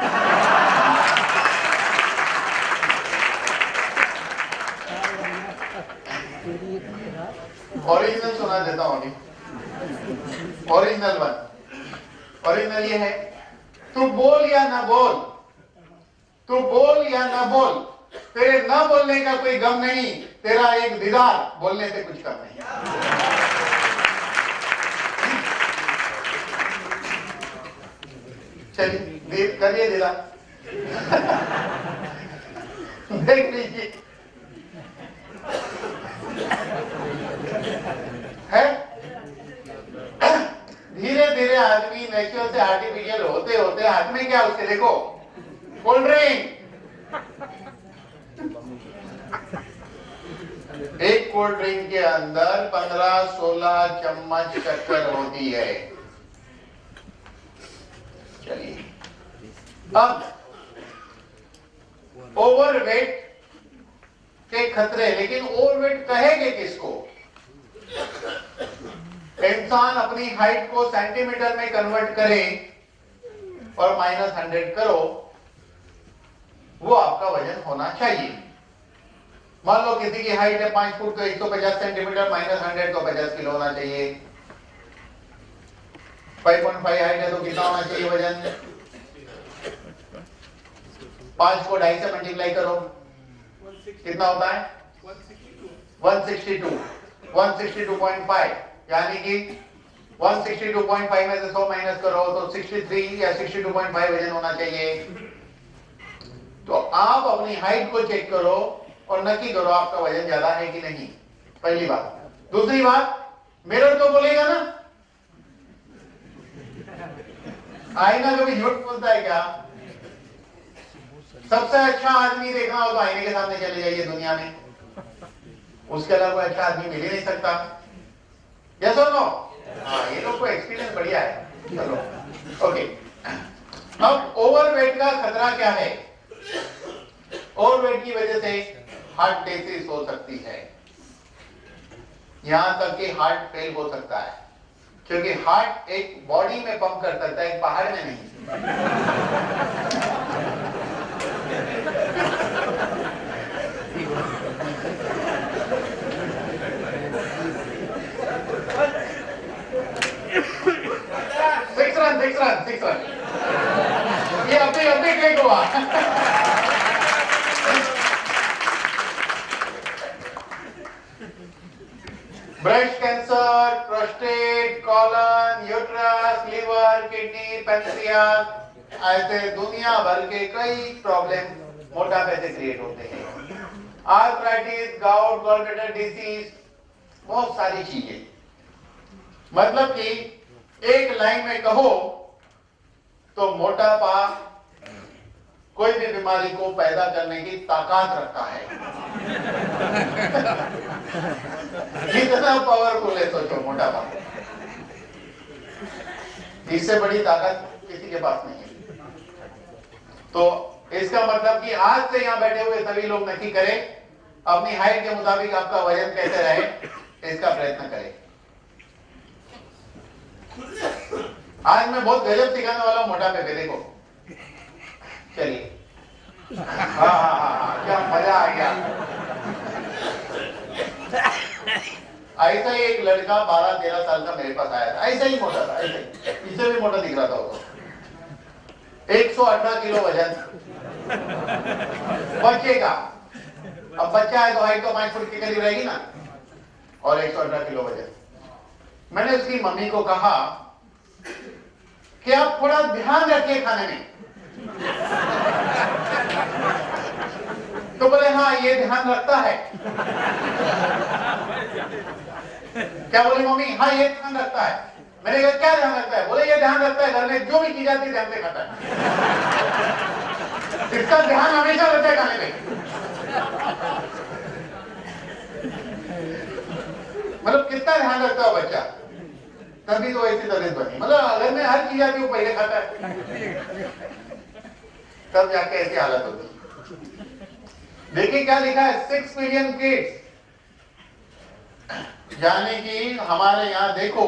ओरिजिनल सुना देता हूं अभी। ओरिजिनल ये है तू बोल या ना बोल, तू बोल या ना बोल, तेरे ना बोलने का कोई गम नहीं, तेरा एक दीदार बोलने से कुछ कम नहीं। चलिए करिए दीदार, देख लीजिए है। धीरे धीरे आदमी नेचुरल से आर्टिफिशियल होते होते हाथ में क्या उसके देखो कोल्ड ड्रिंक, एक कोल्ड ड्रिंक के अंदर 15-16 चम्मच शक्कर होती है। चलिए अब ओवरवेट के खतरे, लेकिन ओवरवेट कहेंगे किसको? इंसान अपनी हाइट को सेंटीमीटर में कन्वर्ट करे और -100 करो, वो आपका वजन होना चाहिए। मान लो किसी की हाइट है 5 फुट तो 150 सेंटीमीटर, -100 तो 50 किलो होना चाहिए। 5.5 हाइट है तो कितना होना चाहिए वजन? 5 को 2.5 से मल्टीप्लाई करो, कितना होता है? 162.5, यानी कि 162.5 में से 100 माइनस करो तो 63 या 62.5 वजन होना चाहिए। तो आप अपनी हाइट को चेक करो और नक्की करो आपका वजन ज्यादा है कि नहीं, पहली बात। दूसरी बात, मिरर तो बोलेगा ना, आईना कभी झूठ बोलता है क्या? सबसे अच्छा आदमी देखना हो तो आईने के सामने चले जाइए दुनिया में, उसके अलावा कोई अच्छा आदमी मिल ही नहीं सकता। यस और नो? हाँ, ये लोग को एक्सपीरियंस बढ़िया है। चलो ओके, अब ओवरवेट का खतरा क्या है? ओवरवेट की वजह से हार्ट डिसीज हो सकती है, यहां तक कि हार्ट फेल हो सकता है, क्योंकि हार्ट एक बॉडी में पंप कर सकता है, एक पहाड़ में नहीं। सिक्स रन ये अभी क्लिक हुआ। Breast cancer, prostate, colon, uterus, liver, kidney, pancreas, ऐसे दुनिया भर के कई प्रॉब्लम मोटापे से क्रिएट होते हैं। आर्थराइटिस, गाउट, गॉलब्लैडर डिसीज, बहुत सारी चीजें। मतलब कि एक लाइन में कहो तो मोटापा कोई भी बीमारी को पैदा करने की ताकत रखता है। कितना पावरफुल है सोचो मोटापा, इससे बड़ी ताकत किसी के पास नहीं है। तो इसका मतलब कि आज से यहां बैठे हुए सभी लोग नक्की करें, अपनी हाइट के मुताबिक आपका वजन कैसे रहे, इसका प्रयत्न करें। आज मैं बहुत गजब सिखाने वाला हूं मोटापे पे, देखो। चलिए, हाँ, क्या मजा आ गया। ऐसा ही एक लड़का 12-13 साल का मेरे पास आया था, ऐसा ही मोटा था, ऐसे इससे भी मोटा दिख रहा था वो। 118 किलो वजन बच्चे का। अब बच्चा है तो हाइट तो 5 फुट के करीब रहेगी ना, और 118 किलो वजन। मैंने उसकी मम्मी को कहा कि आप थोड़ा ध्यान रखिए खाने में। तो बोले हाँ ये ध्यान रखता है। क्या बोली मम्मी? हाँ ये ध्यान रखता है। मैंने कहा क्या ध्यान रखता है? बोले ये ध्यान रखता है घर में जो भी चीज आती है ध्यान से खाता है। इसका ध्यान हमेशा रहता है खाने में। मतलब कितना ध्यान रखता है बच्चा, तभी तो ऐसी तबीयत बनी। मतलब अगर में हर चीज आती है वो पहले खाता है, तब जाके ऐसी हालत होती। देखिए क्या लिखा है, 6 मिलियन किड्स, यानी कि हमारे यहां देखो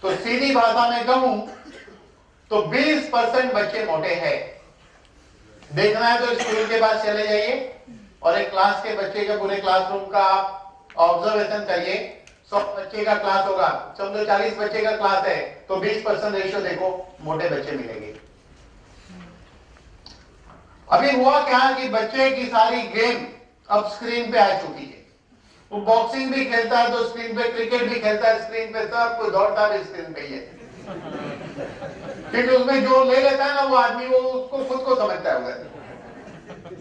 तो सीधी भाषा में कहूं तो 20% बच्चे मोटे हैं। देखना है तो स्कूल के पास चले जाइए और एक क्लास के बच्चे के पूरे क्लासरूम का आप ऑब्जर्वेशन करिए। 100 बच्चे का क्लास होगा, समझो 40 बच्चे का क्लास है, तो 20% रेशियो देखो, मोटे बच्चे मिलेंगे। अभी हुआ क्या कि बच्चे की सारी गेम अब स्क्रीन पे आ चुकी है। वो बॉक्सिंग भी खेलता है तो स्क्रीन पे, क्रिकेट भी खेलता है स्क्रीन पे, सब कुछ दौड़ता भी स्क्रीन पे ही है। क्योंकि उसमें जो ले लेता है ना वो आदमी, वो उसको खुद को समझता है।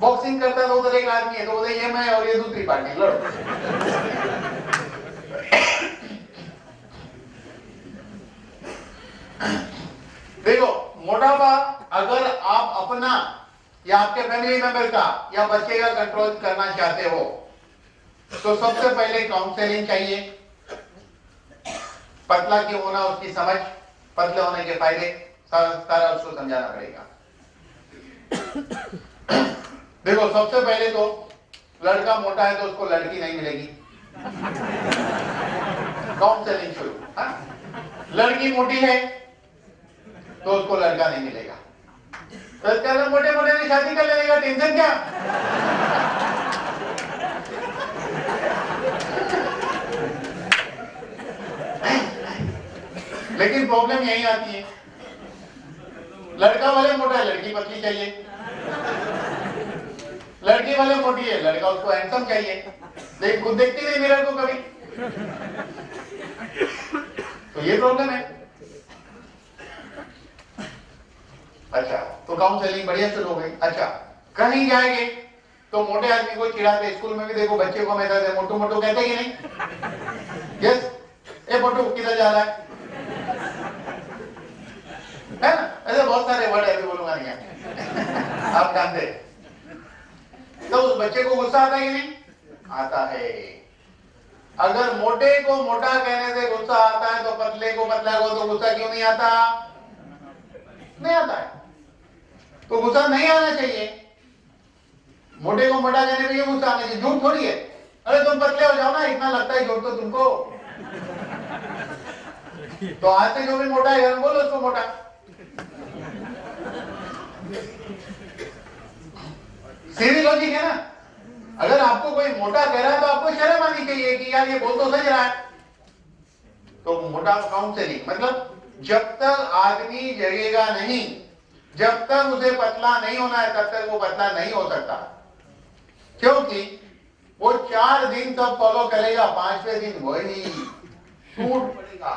बॉक्सिंग करता है तो उधर एक आदमी है, तो उधर ये मैं और ये दूसरी पार्टी लड़ो। देखो, मोटापा अगर आप अपना या आपके फैमिली मेंबर का या बच्चे का कंट्रोल करना चाहते हो तो सबसे पहले काउंसलिंग चाहिए। पतला क्यों होना, उसकी समझ, पतले होने के फायदे सारा उसको समझाना पड़ेगा। देखो, सबसे पहले तो लड़का मोटा है तो उसको लड़की नहीं मिलेगी, काउंसलिंग शुरू। लड़की मोटी है तो उसको लड़का नहीं मिलेगा, तो क्या मोटे मोटे में शादी कर लेगा, टेंशन क्या। लेकिन प्रॉब्लम यही आती है, लड़का वाले मोटा है, लड़की पतली चाहिए, लड़की वाले मोटी है, लड़का उसको हैंडसम चाहिए, लेकिन खुद देखती नहीं मिरर को कभी। तो ये प्रॉब्लम है। अच्छा, तो काउंसलिंग बढ़िया शुरू हो गई। अच्छा, कहीं जाएंगे तो मोटे आदमी को चिढ़ाते, स्कूल में भी देखो बच्चे को हमेशा से मोटू मोटू कहते कि नहीं? यस, ए मोटू किधर जा रहा है ना? ऐसे बहुत सारे वर्ड ऐसे बोलूंगा नहीं आप जानते। तो उस बच्चे को गुस्सा आता है कि नहीं? आता है। अगर मोटे को मोटा कहने से गुस्सा आता है तो पतले को पतला को तो गुस्सा क्यों नहीं आता? नहीं आता है। तो गुस्सा नहीं आना चाहिए। मोटे को मोटा कहने पे क्यों गुस्सा आना चाहिए? झूठ थोड़ी है। अरे तुम पतले हो जाओ ना, इतना लगता है झूठ तो तुमको। तो आज से जो भी मोटा है बोलो उसको मोटा। सीधी लॉजिक है ना। अगर आपको कोई मोटा कह रहा है तो आपको शर्म आनी चाहिए कि यार ये बोल तो सही रहा है। तो मोटा काउंसलिंग मतलब जब तक आदमी जगेगा नहीं, जब तक उसे पतला नहीं होना है तब तक वो पतला नहीं हो सकता, क्योंकि वो 4 दिन तक फॉलो करेगा, 5वें दिन वही टूट पड़ेगा।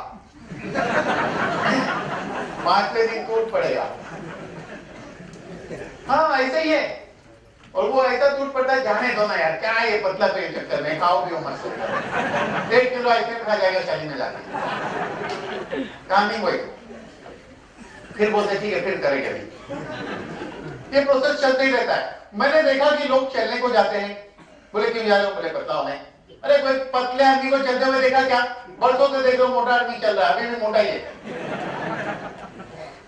5वें दिन टूट पड़ेगा। हाँ ऐसे ही है। और वो ऐसा टूट पड़ता है, जाने दो ना यार, क्या है ये पतला पे चक्कर में, खाओ पियो मस्त। 1 किलो आइसक्रीम खा जाएगा चाली में जाके, काम नहीं हुई। फिर बोलते ठीक है फिर करेंगे अभी। ये प्रोसेस चलते ही रहता है। मैंने देखा कि लोग चलने को जाते हैं, बोले क्यों जा रहे हो, बोले पतला होने। अरे कोई पतले आदमी को चलते हुए देखा क्या? बरसों से देख लो मोटा आदमी चल रहा है, अभी भी मोटा ही है।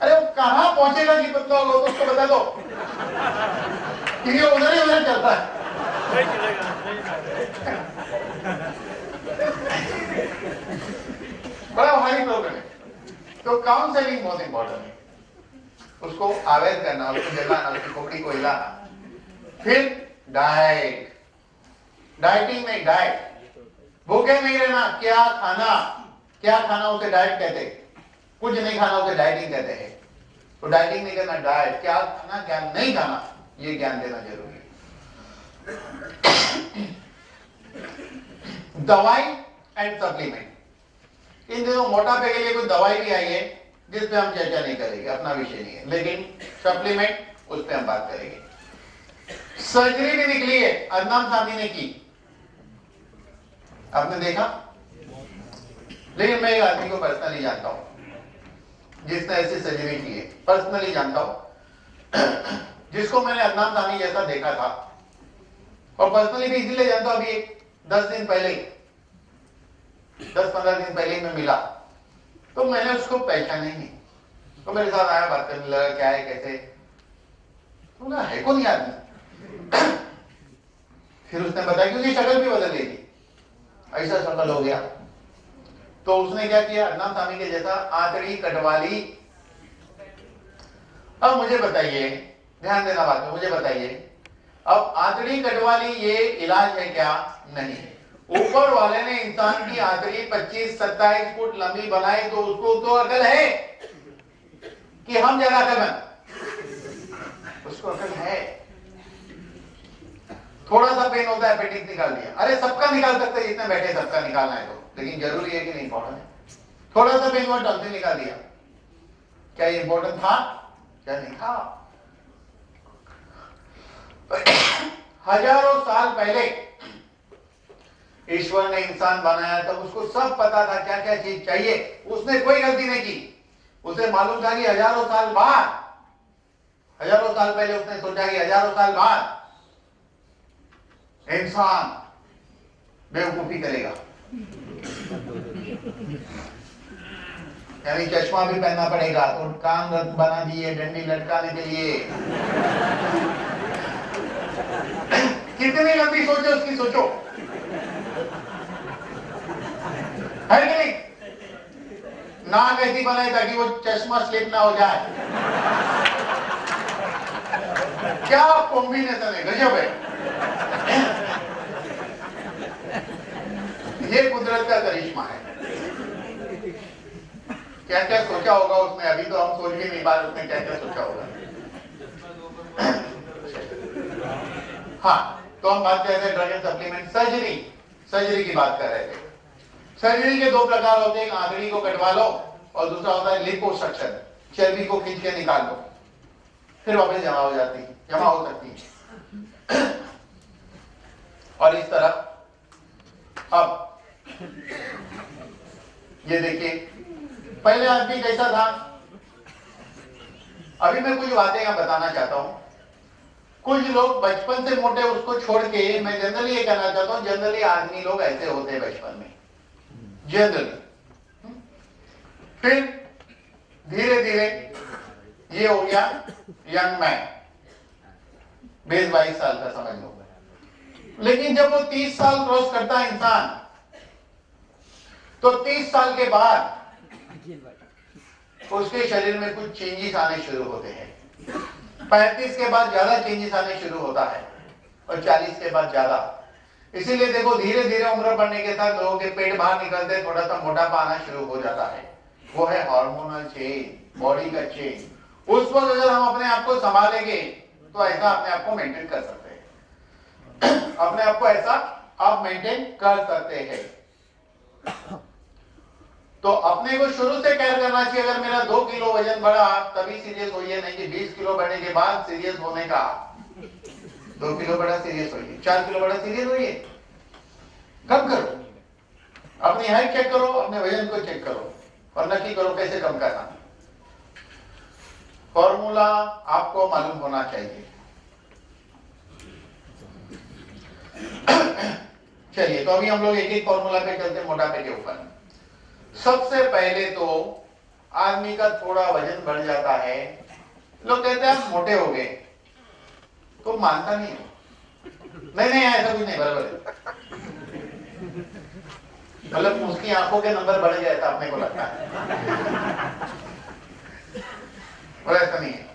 अरे वो कहां पहुंचेगा कि पतला होगा, तो उसको बता दो क्योंकि उधर ही उधर चलता है। बड़ा भारी प्रॉब्लम है। तो काउंसलिंग बहुत इंपॉर्टेंट है। उसको अवेयर करना, उसको जलाना, उसकी खोपड़ी को हिलाना। फिर डाइट, डाइटिंग में डाइट, भूखे नहीं रहना। क्या खाना उसे डाइट कहते, कुछ नहीं खाना उसे डाइटिंग कहते हैं। तो डाइटिंग नहीं करना, डाइट, क्या खाना क्या नहीं खाना, ये ज्ञान देना जरूरी है। दवाई एंड सप्लीमेंट, इन दिनों मोटापे के लिए कोई दवाई भी आई है जिस पे हम चर्चा नहीं करेंगे, अपना विषय नहीं है, लेकिन सप्लीमेंट उस पे हम बात करेंगे। सर्जरी भी निकली है, अदनान सामी ने की, आपने देखा? लेकिन मैं एक आदमी को पर्सनली जानता हूं जिसने ऐसी सर्जरी की है, पर्सनली जानता हूं, जिसको मैंने अदनान सामी जैसा देखा था। और पर्सनली भी इसीलिए जानता हूं, अभी 10 दिन पहले, 10-15 दिन पहले मैं मिला तो मैंने उसको पहचाना ही नहीं। तो मेरे साथ आया, बात करने लगा, क्या है कैसे, तो ना है कौन आदमी। फिर उसने बताया कि उसकी शक्ल भी बदल गई थी, ऐसा शक्ल हो गया। तो उसने क्या किया, अदनान सामी के जैसा आंतड़ी कटवा ली। अब मुझे बताइए, ध्यान देना बात में, मुझे बताइए, अब आंतड़ी कटवा ली, ये इलाज है क्या? नहीं। ऊपर वाले ने इंसान की आंतरी 25-27 फुट लंबी बनाई तो उसको तो अकल है कि हम ज्यादा अकलमंद, उसको अकल है। थोड़ा सा पेन होता है, अपेंडिक्स निकाल दिया, अरे सबका निकाल सकते हैं जितने बैठे, सबका निकालना है तो, लेकिन जरूरी है कि नहीं इंपॉर्टेंट है। थोड़ा सा पेन हुआ, टॉन्सिल निकाल दिया, क्या ये इंपॉर्टेंट था? क्या नहीं था? हजारों साल पहले ईश्वर ने इंसान बनाया तब उसको सब पता था क्या क्या चीज चाहिए, उसने कोई गलती नहीं की। उसे मालूम था कि हजारों साल पहले उसने सोचा कि हजारों साल बाद इंसान बेवकूफी करेगा, यानी चश्मा भी पहनना पड़ेगा, तो कान बना दिए डंडी लटकाने के लिए। कितनी लंबी सोचो उसकी, सोचो है कि नहीं? नाक ऐसी बनाए ताकि वो चश्मा स्लिप ना हो जाए। क्या कॉम्बिनेशन है, गजब है। ये कुदरत का करिश्मा है। क्या क्या सोचा होगा उसने, अभी तो हम सोच भी नहीं पा रहे उसने क्या क्या सोचा होगा। हाँ, तो हम बात कर रहे थे ड्रग एंड सप्लीमेंट, सर्जरी की बात कर रहे थे। सर्जरी के दो प्रकार होते हैं, एक आंतड़ी को कटवा लो और दूसरा होता है लिपोसक्शन, चर्बी को खींच के निकाल लो, फिर वापस जमा हो सकती है। और इस तरह अब ये देखिए, पहले आदमी कैसा था। अभी मैं कुछ बातें यहां बताना चाहता हूं। कुछ लोग बचपन से मोटे, उसको छोड़ के मैं जनरली ये कहना चाहता हूं, जनरली आदमी लोग ऐसे होते हैं बचपन में, जनरली। फिर धीरे धीरे ये हो गया यंग मैन, 20-22 साल का समझ लो। लेकिन जब वो 30 साल क्रॉस करता है इंसान, तो 30 साल के बाद उसके शरीर में कुछ चेंजेस आने शुरू होते हैं। 35 के बाद ज्यादा चेंजेस आने शुरू होता है और 40 के बाद ज्यादा। इसीलिए देखो धीरे धीरे उम्र बढ़ने के साथ लोगों के पेट बाहर निकलते, थोड़ा सा मोटापा आना शुरू हो जाता है। वो है हार्मोनल चेंज, बॉडी का चेंज। उस वक्त अगर हम अपने आप को संभालेंगे तो ऐसा अपने आप को मेंटेन कर सकते हैं। अपने आप को ऐसा आप मेंटेन कर सकते हैं। तो अपने को शुरू से केयर करना चाहिए। अगर मेरा 2 किलो वजन बढ़ा तभी सीरियस होइए, नहीं कि 20 किलो बढ़ने के बाद सीरियस होने का। 2 किलो बढ़ा सीरियस होइए, 4 किलो बढ़ा सीरियस होइए। कम करो, अपनी हाइट चेक करो, अपने वजन को चेक करो और नक्की करो कैसे कम करना। फॉर्मूला आपको मालूम होना चाहिए। चलिए, तो अभी हम लोग एक एक फॉर्मूला पे चलते हैं मोटापे के ऊपर। सबसे पहले तो आदमी का थोड़ा वजन बढ़ जाता है, लोग कहते हैं आप मोटे हो गए, तो मानता नहीं है। नहीं ऐसा कुछ नहीं, बराबर है। मतलब उसकी आंखों के नंबर बढ़ गए था अपने को लगता है, और ऐसा नहीं है।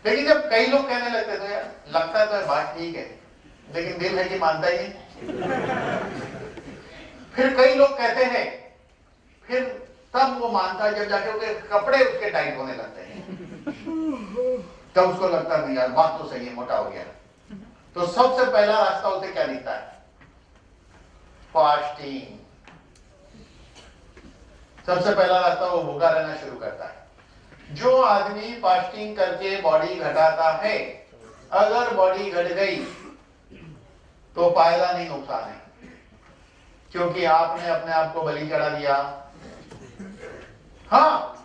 लेकिन जब कई लोग कहने लगते तो यार लगता तो है बात ठीक है, लेकिन दिल है कि मानता ही नहीं। फिर कई लोग कहते हैं, फिर तब वो मानता है जब जाके उसके कपड़े उसके टाइट होने लगते हैं, तब उसको लगता नहीं यार बात तो सही है, मोटा हो गया। तो सबसे पहला रास्ता उसे क्या दिखता है? फास्टिंग। सबसे पहला रास्ता, वो भूखा रहना शुरू करता है। जो आदमी फास्टिंग करके बॉडी घटाता है, अगर बॉडी घट गई तो फायदा नहीं नुकसान है, क्योंकि आपने अपने आप को बलि चढ़ा दिया। हाँ,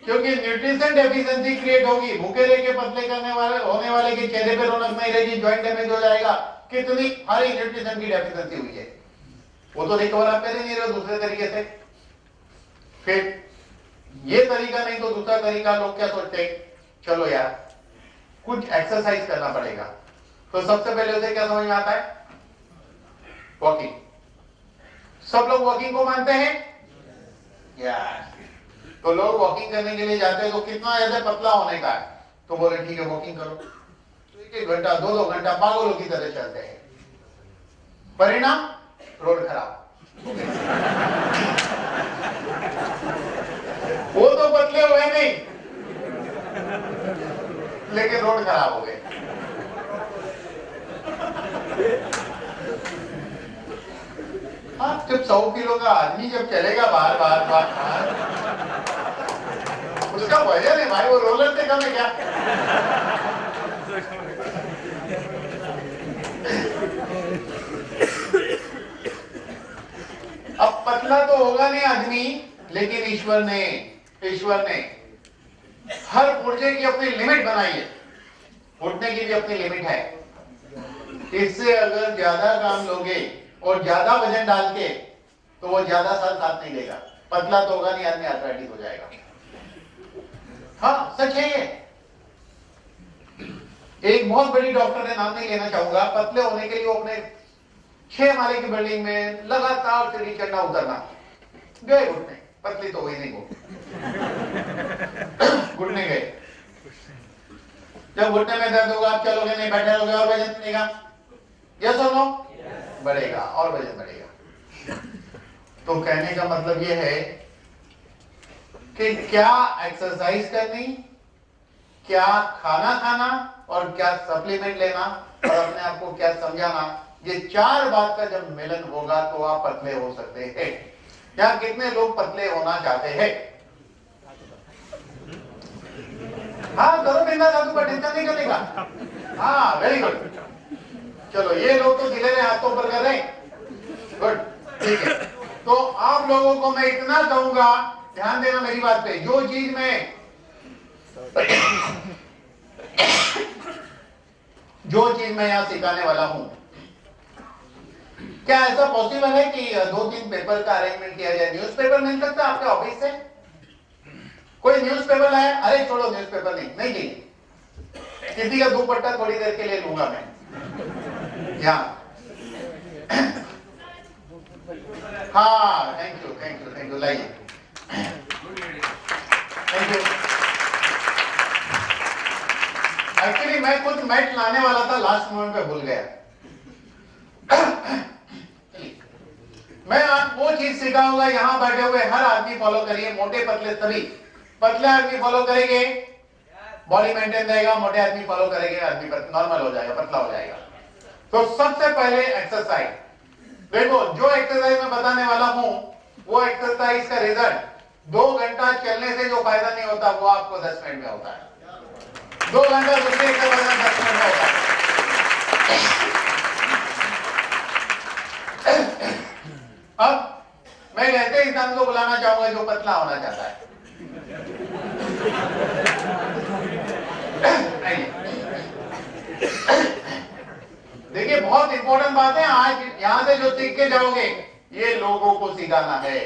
क्योंकि न्यूट्रिशन डेफिशिएंसी क्रिएट होगी, भूखे रह के पतले होने वाले के चेहरे पे रौनक नहीं रहेगी, ज्वाइंट डैमेज हो जाएगा। कितनी सारी न्यूट्रिशन की डेफिशिएंसी हुई है, वो तो रिकवर आप कर ही नहीं रहे दूसरे तरीके से। फिर ये तरीका नहीं तो दूसरा तरीका, लोग क्या सोचते हैं, चलो यार कुछ एक्सरसाइज करना पड़ेगा। तो सबसे पहले उसे क्या समझ में आता है? वॉकिंग। सब लोग वॉकिंग को मानते हैं यार। तो लोग वॉकिंग करने के लिए जाते हैं, तो कितना ऐसे पतला होने का है, तो बोले ठीक है वॉकिंग करो। तो 1-1 घंटा 2-2 घंटा पागलों की तरह चलते हैं। परिणाम रोड खराब, वो तो पतले हुए नहीं, लेकिन रोड खराब हो गए। हाँ, जब 100 किलो का आदमी जब चलेगा बाहर बाहर बाहर, उसका वजन है भाई, वो रोलर से कम है क्या? अब पतला तो होगा नहीं आदमी, लेकिन ईश्वर ने हर पुर्जे की अपनी लिमिट बनाई है, उठने की भी अपनी लिमिट है। इससे अगर ज्यादा काम लोगे और ज्यादा वजन डाल के, तो वो ज्यादा साल साथ नहीं देगा। पतला तो होगा नहीं आदमी, आर्थराइटिस हो जाएगा। हाँ, सच है ये। एक बहुत बड़ी डॉक्टर ने, नाम नहीं लेना चाहूंगा, पतले होने के लिए वो अपने 6 माले की बिल्डिंग में लगातार सीढ़ी चढ़ना उतरना, गए घुटने, पतली तो हुई नहीं वो, घुटने गए। जब घुटने में दर्द होगा, आप चलोगे नहीं, बैठे रहोगे और वजन बढ़ेगा, यस और नो? बढ़ेगा और वजन बढ़ेगा। तो कहने का मतलब यह है कि क्या एक्सरसाइज करनी, क्या खाना खाना और क्या सप्लीमेंट लेना और अपने आप को क्या समझाना, ये 4 बात का जब मिलन होगा तो आप पतले हो सकते हैं। यहां कितने लोग पतले होना चाहते हैं? हाँ, करो बिंदा साधु का टेंशन नहीं करने का। हाँ, वेरी गुड। चलो, ये लोग तो धीरे धीरे हाथों पर कर रहे हैं, गुड, ठीक है। तो आप लोगों को मैं इतना कहूंगा, ध्यान देना मेरी बात पे, जो चीज में यहां सिखाने वाला हूं, क्या ऐसा पॉसिबल है कि 2-3 पेपर का अरेंजमेंट किया जाए? न्यूज़पेपर मिल सकता है आपके ऑफिस से? कोई न्यूज़पेपर लाया? अरे छोड़ो, न्यूज़पेपर नहीं चाहिए, किसी का दुपट्टा थोड़ी देर के लिए लूंगा मैं यहाँ। हाँ, थैंक यू, लाइए, थैंक यू। एक्चुअली मैं खुद मैट लाने वाला था, लास्ट मोमेंट पे भूल गया। मैं आप वो चीज सिखाऊंगा, यहां बैठे हुए हर आदमी फॉलो करिए, मोटे पतले सभी। पतले आदमी फॉलो करेंगे, बॉडी मेंटेन रहेगा, मोटे आदमी फॉलो करेंगे, आदमी नॉर्मल हो जाएगा, पतला हो जाएगा। तो सबसे पहले एक्सरसाइज देखो, जो एक्सरसाइज मैं बताने वाला हूं, वो एक्सरसाइज का रिजल्ट 2 घंटा चलने से जो फायदा नहीं होता, वो आपको 10 मिनट में होता है। 2 घंटा दूसरे का वजन 10 मिनट में होता है। अब मैं ऐसे इंसान को बुलाना चाहूंगा जो पतला होना चाहता है। देखिए, बहुत इंपॉर्टेंट बात है, आज यहां से जो सीख के जाओगे, ये लोगों को सिखाना है।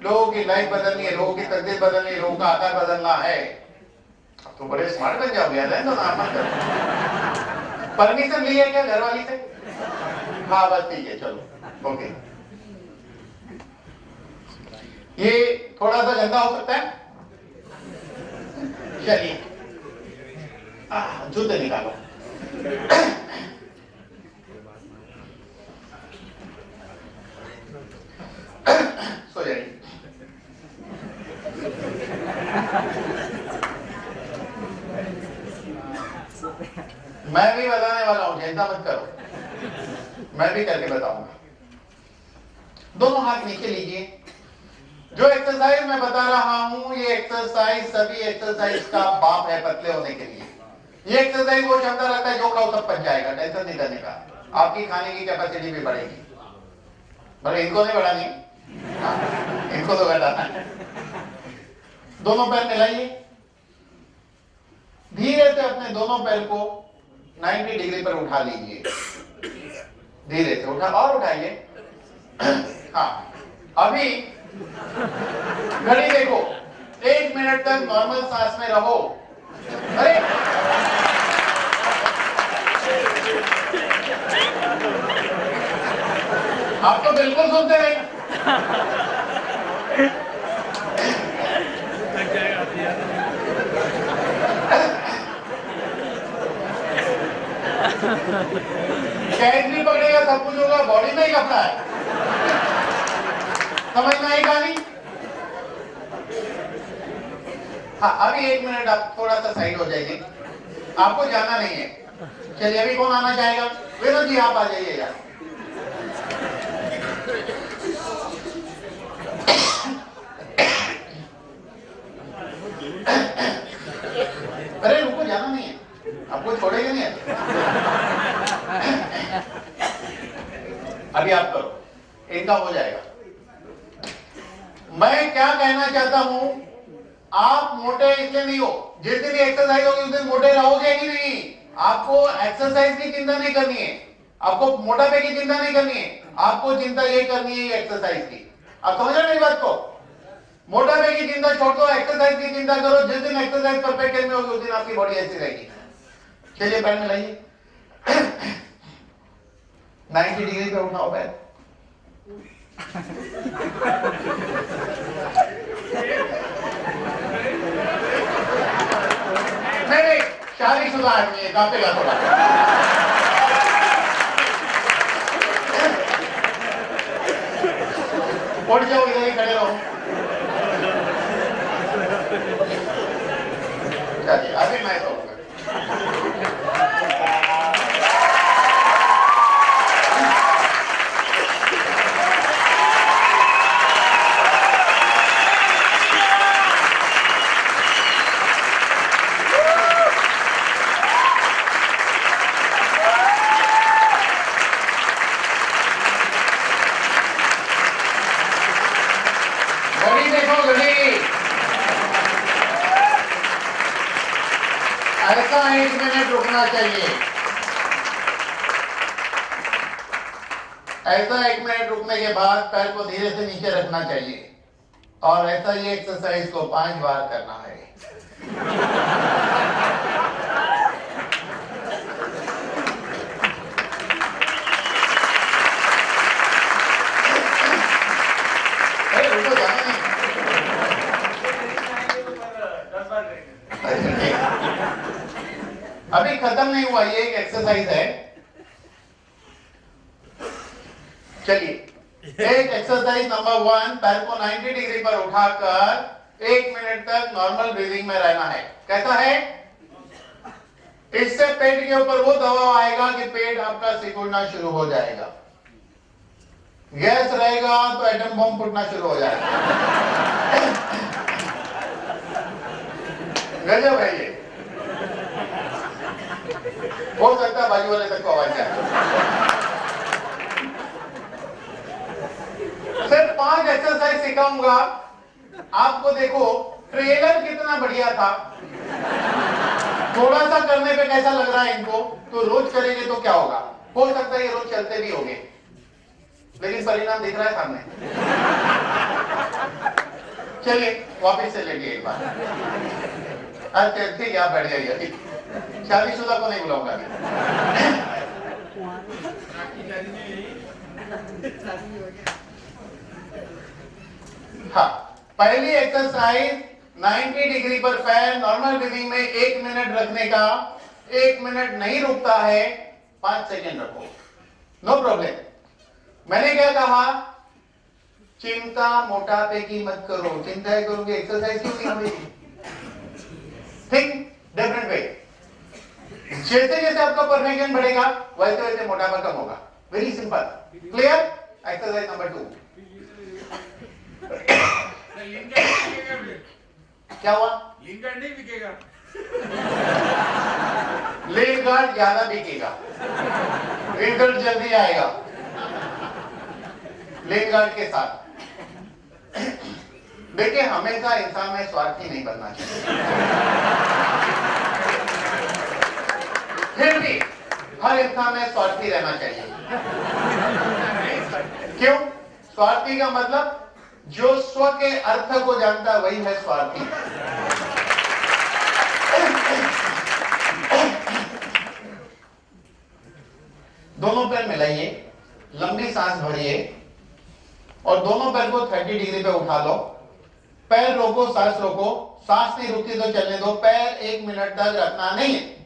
लोगों की लाइफ बदलनी है, लोगों की तकदीर बदलनी है, लोगों का आधार बदलना है। अब तो बड़े स्मार्ट बन जाओगे, तो परमिशन ली है क्या घरवाली से? हाँ, बस ठीक है, चलो, ओके। ये थोड़ा सा गंदा हो सकता है, चलिए जूते निकालो। सो जाइए। मैं भी बताने वाला हूं, चिंता मत करो, मैं भी करके बताऊंगा। दोनों हाथ नीचे लीजिए। जो एक्सरसाइज मैं बता रहा हूं, ये एक्सरसाइज सभी एक्सरसाइज का बाप है पतले होने के लिए। ये एक्सरसाइज वो क्षमता रखता है, जो खाओ सब पच जाएगा, टेंशन नहीं करने का। आपकी खाने की कैपेसिटी भी बढ़ेगी, भले इनको नहीं बढ़ानी, इनको तो घटाना है। दोनों पैर मिलाइए, धीरे से अपने दोनों पैर को 90 डिग्री पर उठा लीजिए, धीरे से उठा, और उठाइए। हाँ, अभी घड़ी देखो, 1 मिनट तक नॉर्मल सांस में रहो। अरे आप तो बिल्कुल सुनते नहीं। कैच भी पकड़ेगा, सब कुछ होगा, बॉडी में ही कपड़ा है। समझ में आई कहानी? हाँ, अभी 1 मिनट आप थोड़ा सा साइड हो जाइए, आपको जाना नहीं है। चलिए, अभी कौन आना चाहेगा? विनोद जी आप आ जाइए यार। अरे रुको, जाना नहीं है, आपको छोड़ेगा नहीं है। अभी आप करो, इनका हो जाएगा। मैं क्या कहना चाहता हूं, आप मोटे इसलिए नहीं हो, जिस दिन एक्सरसाइज होगी उस दिन मोटे रहोगे ही नहीं। आपको एक्सरसाइज की चिंता नहीं करनी है, आपको मोटापे की चिंता नहीं करनी है, आपको चिंता ये करनी है एक्सरसाइज की। आप समझ रहे मेरी बात को? मोटापे की चिंता छोड़ दो, एक्सरसाइज की चिंता करो। जिस दिन एक्सरसाइज परफेक्ट में होगी उस दिन आपकी बॉडी ऐसी रहेगी। चलिए पैर मिलाइए, 90 डिग्री पे उठाओ पैर। नहीं, शादीशुदा आदमी है, कांपेगा थोड़ा। उठ जाओ, इधर ही खड़े रहो। चलिए, अभी मैं कहूँगा। ऐसा 1 मिनट रुकना चाहिए, ऐसा 1 मिनट रुकने के बाद पैर को धीरे से नीचे रखना चाहिए, और ऐसा ये एक्सरसाइज को 5 बार करना है। अभी खत्म नहीं हुआ, ये एक एक्सरसाइज है। चलिए, एक एक्सरसाइज नंबर 1, पैर को 90 डिग्री पर उठाकर 1 मिनट तक नॉर्मल ब्रीदिंग में रहना है। कैसा है? इससे पेट के ऊपर वो दबाव आएगा कि पेट आपका सिकुड़ना शुरू हो जाएगा। गैस रहेगा तो एटम बम फूटना शुरू हो जाएगा। गजब है ये। हो सकता है बाजू वाले तक को आवाज जाए। सिर्फ 5 एक्सरसाइज सिखाऊंगा आपको। देखो ट्रेलर कितना बढ़िया था, थोड़ा सा करने पे कैसा लग रहा है इनको, तो रोज करेंगे तो क्या होगा? हो सकता है ये रोज चलते भी होंगे, लेकिन परिणाम दिख रहा है सामने। चलिए वापस से लेंगे एक बार। अच्छा ठीक है, आप बैठ जाइए। शादीशुदा को नहीं बुलाऊंगा। हाँ, पहली एक्सरसाइज 90 डिग्री पर पैर नॉर्मल ब्रीदिंग में 1 मिनट रखने का। 1 मिनट नहीं रुकता है, 5 सेकेंड रखो, नो प्रॉब्लम। मैंने क्या कहा? चिंता मोटापे की मत करो। चिंता करोगे एक्सरसाइज क्यों नहीं होगी? Think different way. जैसे जैसे आपका परफेक्शन बढ़ेगा वैसे वैसे मोटापा कम होगा। Very simple, clear? Exercise number 2। क्या हुआ? लीन गार्ड नहीं बिकेगा। लीन गार्ड ज्यादा बिकेगा, रिजल्ट जल्दी आएगा लीन गार्ड के साथ। देखिए, हमेशा इंसान में स्वार्थी नहीं बनना चाहिए। फिर भी हर इंसान में स्वार्थी रहना चाहिए। क्यों? स्वार्थी का मतलब जो स्व के अर्थ को जानता है वही है स्वार्थी। दोनों पैर मिलाइए, लंबी सांस भरिए और दोनों पैर को 30 डिग्री पे उठा लो। पैर रोको, सांस रोको। सांस नहीं रुकती तो चलने दो। पैर 1 मिनट तक रखना नहीं है।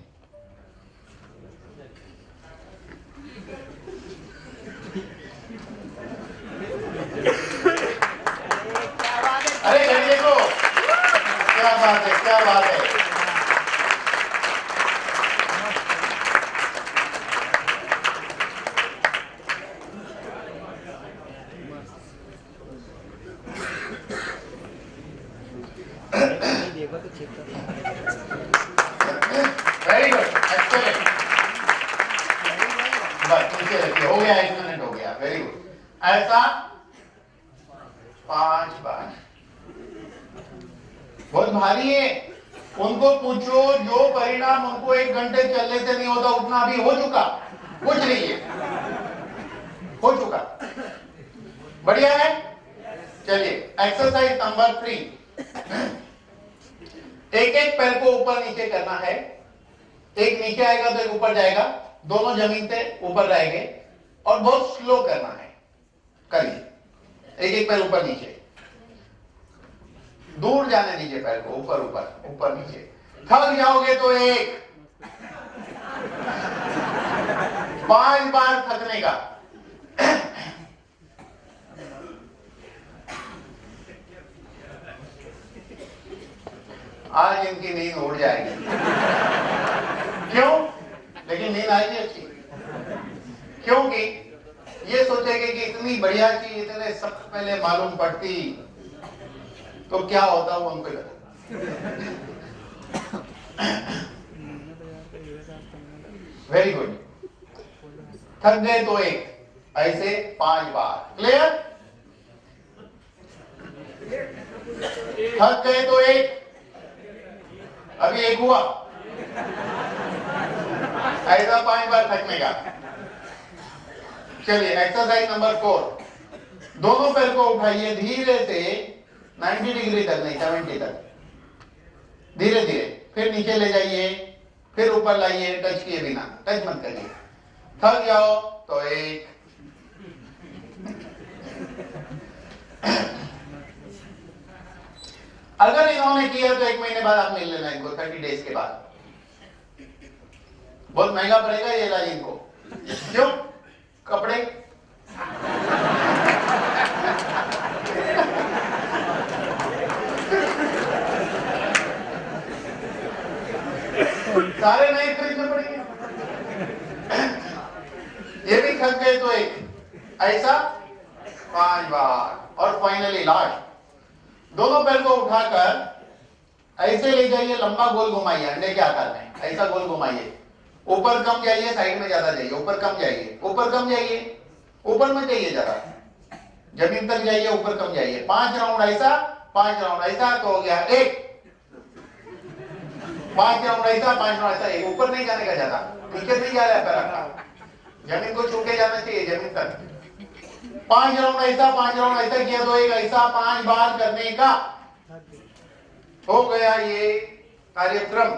Very good, excellent. बस नीचे रखिए, हो गया, 1 मिनट हो गया, वेरी गुड। ऐसा 5 बार। बहुत भारी है। उनको पूछो, जो परिणाम उनको 1 घंटे चलने से नहीं होता उतना अभी हो चुका, कुछ नहीं है, हो चुका। बढ़िया है। चलिए एक्सरसाइज नंबर 3। एक एक पैर को ऊपर नीचे करना है। एक नीचे आएगा तो एक ऊपर जाएगा, दोनों जमीन से ऊपर रहेंगे और बहुत स्लो करना है। करिए, एक एक पैर ऊपर नीचे, दूर जाने दीजिए पैर को, ऊपर ऊपर ऊपर नीचे। थक जाओगे तो 5 बार थकने का। आज इनकी नींद उड़ जाएगी। क्यों? लेकिन नींद आएगी अच्छी, क्योंकि ये सोचेंगे कि इतनी बढ़िया चीज इतने सबसे पहले मालूम पड़ती तो क्या होता वो उनको पता। Very good. थक गए तो 1, ऐसे 5 बार। क्लियर? थक गए तो 1, अभी 1 हुआ, ऐसा 5 बार थकने का। चलिए एक्सरसाइज नंबर 4। दोनों पैर को उठाइए धीरे से 90 डिग्री तक, नहीं 70 तक, धीरे धीरे। फिर नीचे ले जाइए, फिर ऊपर लाइए, टच किए बिना, टच मत करिए। थक जाओ तो 1। अगर इन्होंने किया तो 1 महीने बाद आप मिल लेना इनको, 30 डेज के बाद। बहुत महंगा पड़ेगा ये इलाज इनको। क्यों? कपड़े सारे नए खरीदने पड़ेंगे। ये भी थक गए तो 1, ऐसा 5 बार। और फाइनली लास्ट, दोनों पैर को उठाकर ऐसे ले जाइए, लंबा गोल घुमाइए, अंडे के आकार में, ऐसा गोल घुमाइए। ऊपर कम जाइए, साइड में ज्यादा जाइए, ऊपर कम जाइए, ऊपर कम जाइए, ऊपर में जाइए ज्यादा, जमीन तक जाइए, ऊपर कम जाइए। 5 राउंड ऐसा, 5 राउंड ऐसा, तो हो गया 1। 5 राउंड ऐसा, 5 राउंड ऐसा, 1। ऊपर नहीं जाने का ज्यादा, नीचे नहीं जा रहा है पैर आपका, जमीन को छू के जाना चाहिए, जमीन तक। 5 राउंड ऐसा, 5 राउंड ऐसा किया तो 1, ऐसा 5 बार करने का। हो गया ये कार्यक्रम।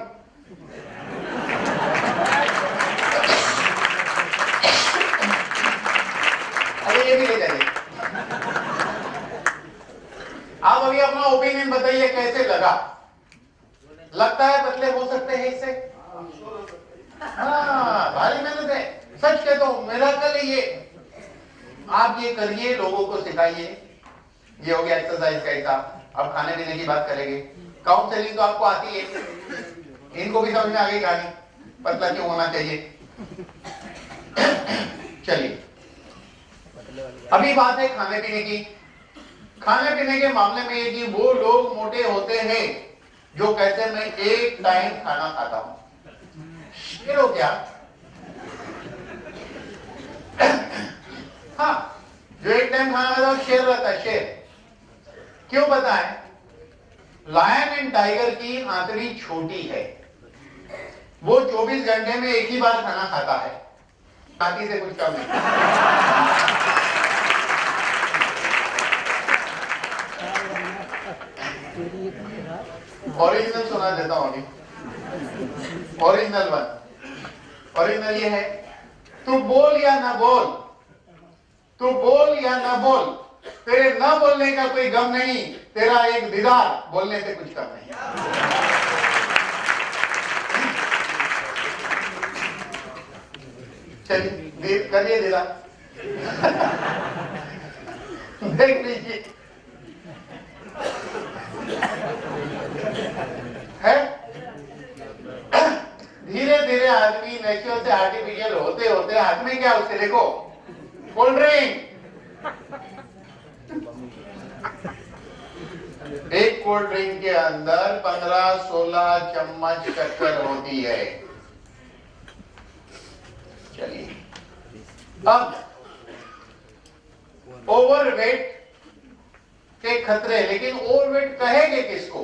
अरे ये भी ले जाइए। आप अभी अपना ओपिनियन बताइए कैसे लगा। लगता है बदले हो सकते हैं इससे? हाँ, भारी मेहनत है, सच कहता हूं, मेरा कल ये आप ये करिए, लोगों को सिखाइए। ये हो गया एक्सरसाइज का हिसाब। अब खाने पीने की बात करेंगे। काउंसलिंग तो आपको आती है, इनको भी समझ में आ गई कहानी, पतला क्यों होना चाहिए। चलिए अभी बात है खाने पीने की। खाने पीने के मामले में ये कि वो लोग मोटे होते हैं जो कहते हैं मैं 1 टाइम खाना खाता हूं। शेर हो क्या? हाँ, जो 1 टाइम खाना खाता है शेर रहता है, शेर। क्यों पता है? लायन एंड टाइगर की आंतड़ी छोटी है, वो 24 घंटे में 1 ही बार खाना खाता है, बाकी से कुछ कम नहीं। ओरिजिनल सुना देता हूं अभी, ओरिजिनल वन। ओरिजिनल ये है, तू बोल या ना बोल, तू बोल या ना बोल, तेरे ना बोलने का कोई गम नहीं, तेरा एक दीदार बोलने से कुछ कम नहीं। चलिए करिए दीदार। देख लीजिए है, धीरे धीरे आदमी नेचुरल से आर्टिफिशियल होते होते हाथ में क्या उसके देखो कोल्ड ड्रिंक। एक कोल्ड ड्रिंक के अंदर 15-16 चम्मच शक्कर होती है। चलिए, अब ओवरवेट के खतरे, लेकिन ओवरवेट कहेंगे किसको?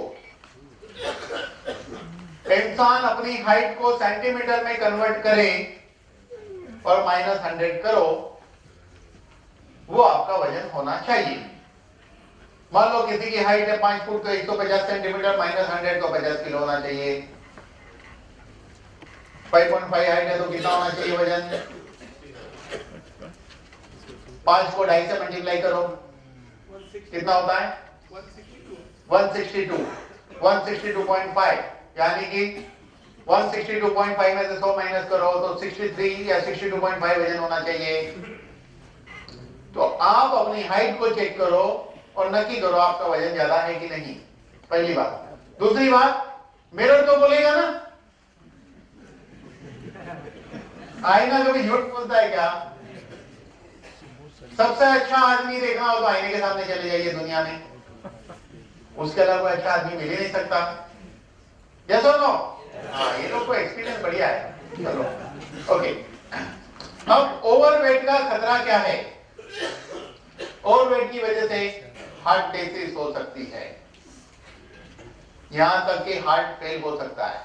इंसान अपनी हाइट को सेंटीमीटर में कन्वर्ट करे और -100 करो, वो आपका वजन होना चाहिए। मान लो किसी की हाइट है 5 फुट तो 150 सेंटीमीटर, -100 तो 50 किलो होना चाहिए। 5.5 हाइट है तो कितना होना चाहिए वजन? 5 को 2.5 से मल्टीप्लाई करो, कितना होता है? 162.5, यानी कि 162.5 में से 100 माइनस करो तो 63 या 62.5 वजन होना चाहिए। तो आप अपनी हाइट को चेक करो और नक्की करो आपका वजन ज्यादा है कि नहीं, पहली बात। दूसरी बात, मिरर तो बोलेगा ना, आईना कभी झूठ बोलता है क्या? सबसे अच्छा आदमी देखना हो तो आईने के सामने चले जाइए दुनिया में, उसके अलावा कोई अच्छा आदमी मिल ही नहीं सकता। यस और नो? हाँ, ये लोग को एक्सपीरियंस बढ़िया है। चलो ओके, अब ओवरवेट का खतरा क्या है? ओवरवेट की वजह से हार्ट डिसीज हो सकती है, यहां तक कि हार्ट फेल हो सकता है,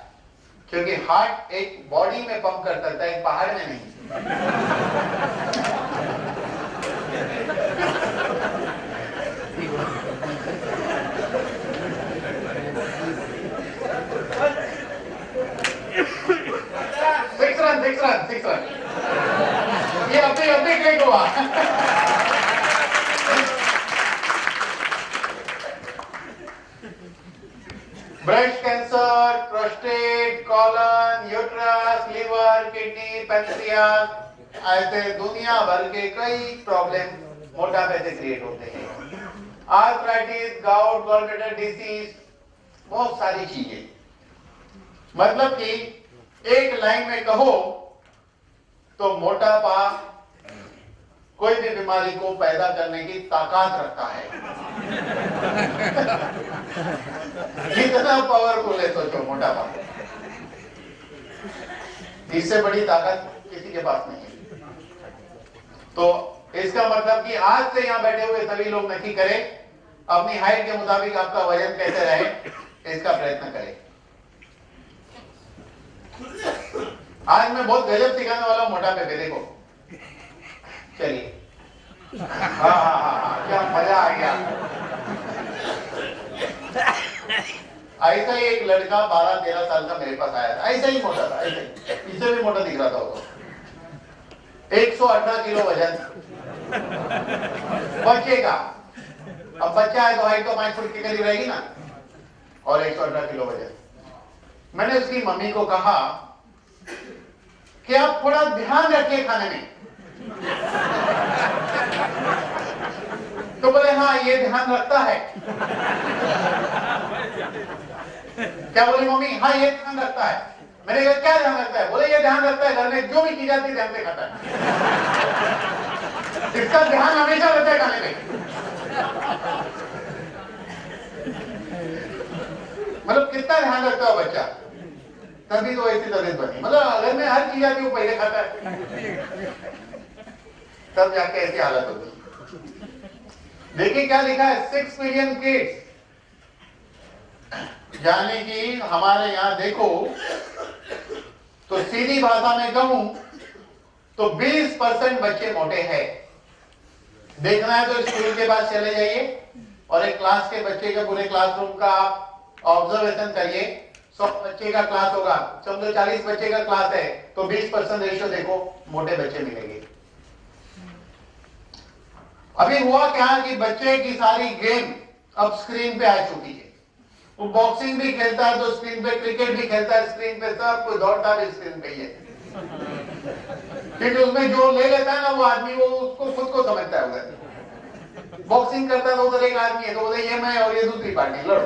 क्योंकि हार्ट एक बॉडी में पंप कर सकता है, एक पहाड़ में नहीं। सिक्स रन ये अभी क्लिक हुआ। Breast cancer, prostate, colon, uterus, liver, kidney, pancreas, ऐसे दुनिया भर के कई प्रॉब्लम मोटापे से क्रिएट होते हैं। आर्थराइटिस, गाउट, गॉलब्लैडर डिसीज, बहुत सारी चीजें। मतलब कि एक लाइन में कहो तो मोटापा कोई भी बीमारी को पैदा करने की ताकत रखता है। कितना पावरफुल है सोचो मोटापा, इससे बड़ी ताकत किसी के पास नहीं है। तो इसका मतलब कि आज से यहां बैठे हुए सभी लोग नक्की करें, अपनी हाइट के मुताबिक आपका वजन कैसे रहे, इसका प्रयत्न करें। आज मैं बहुत गजब सिखाने वाला हूं मोटापे पे, देखो। चलिए, हाँ, क्या मजा आ गया। ऐसा ही एक लड़का 12-13 साल का मेरे पास आया था, ऐसा ही मोटा था, ऐसे इससे भी मोटा दिख रहा था वो। 118 किलो वजन बच्चे का। अब बच्चा है तो हाइट तो 5 फुट के करीब रहेगी ना, और 118 किलो वजन। मैंने उसकी मम्मी को कहा कि आप थोड़ा ध्यान रखिए खाने में। तो बोले हाँ ये ध्यान रखता है। क्या बोली मम्मी? हाँ ये ध्यान रखता है। मैंने कहा क्या ध्यान रखता है? बोले ये ध्यान रखता है घर में जो भी की जाती है ध्यान से खाता है। इसका ध्यान हमेशा रहता है खाने में। मतलब कितना ध्यान रखता है बच्चा, तभी तो ऐसी तबीयत बनी। मतलब अगर में हर चीज आती वो पहले खाता है, तब जाके ऐसी हालत होती। देखिए क्या लिखा है, 6 मिलियन किड्स, यानी कि हमारे यहां देखो तो सीधी भाषा में कहूं तो 20% बच्चे मोटे हैं। देखना है तो स्कूल के पास चले जाइए और एक क्लास के बच्चे के पूरे क्लासरूम का आप ऑब्जर्वेशन करिए। 100 बच्चे का क्लास होगा, समझो 40 बच्चे का क्लास है तो 20% रेशियो देखो, मोटे बच्चे मिलेंगे। अभी हुआ क्या कि बच्चे की सारी गेम अब स्क्रीन पे आ चुकी है। वो बॉक्सिंग भी खेलता है तो स्क्रीन पे, क्रिकेट भी खेलता है स्क्रीन पे, सब कोई दौड़ता भी स्क्रीन पे ही है। क्योंकि उसमें जो ले लेता है ना वो आदमी, वो उसको खुद को समझता है। उधर बॉक्सिंग करता है तो उधर एक आदमी है तो उधर ये मैं और ये दूसरी पार्टी लड़ो।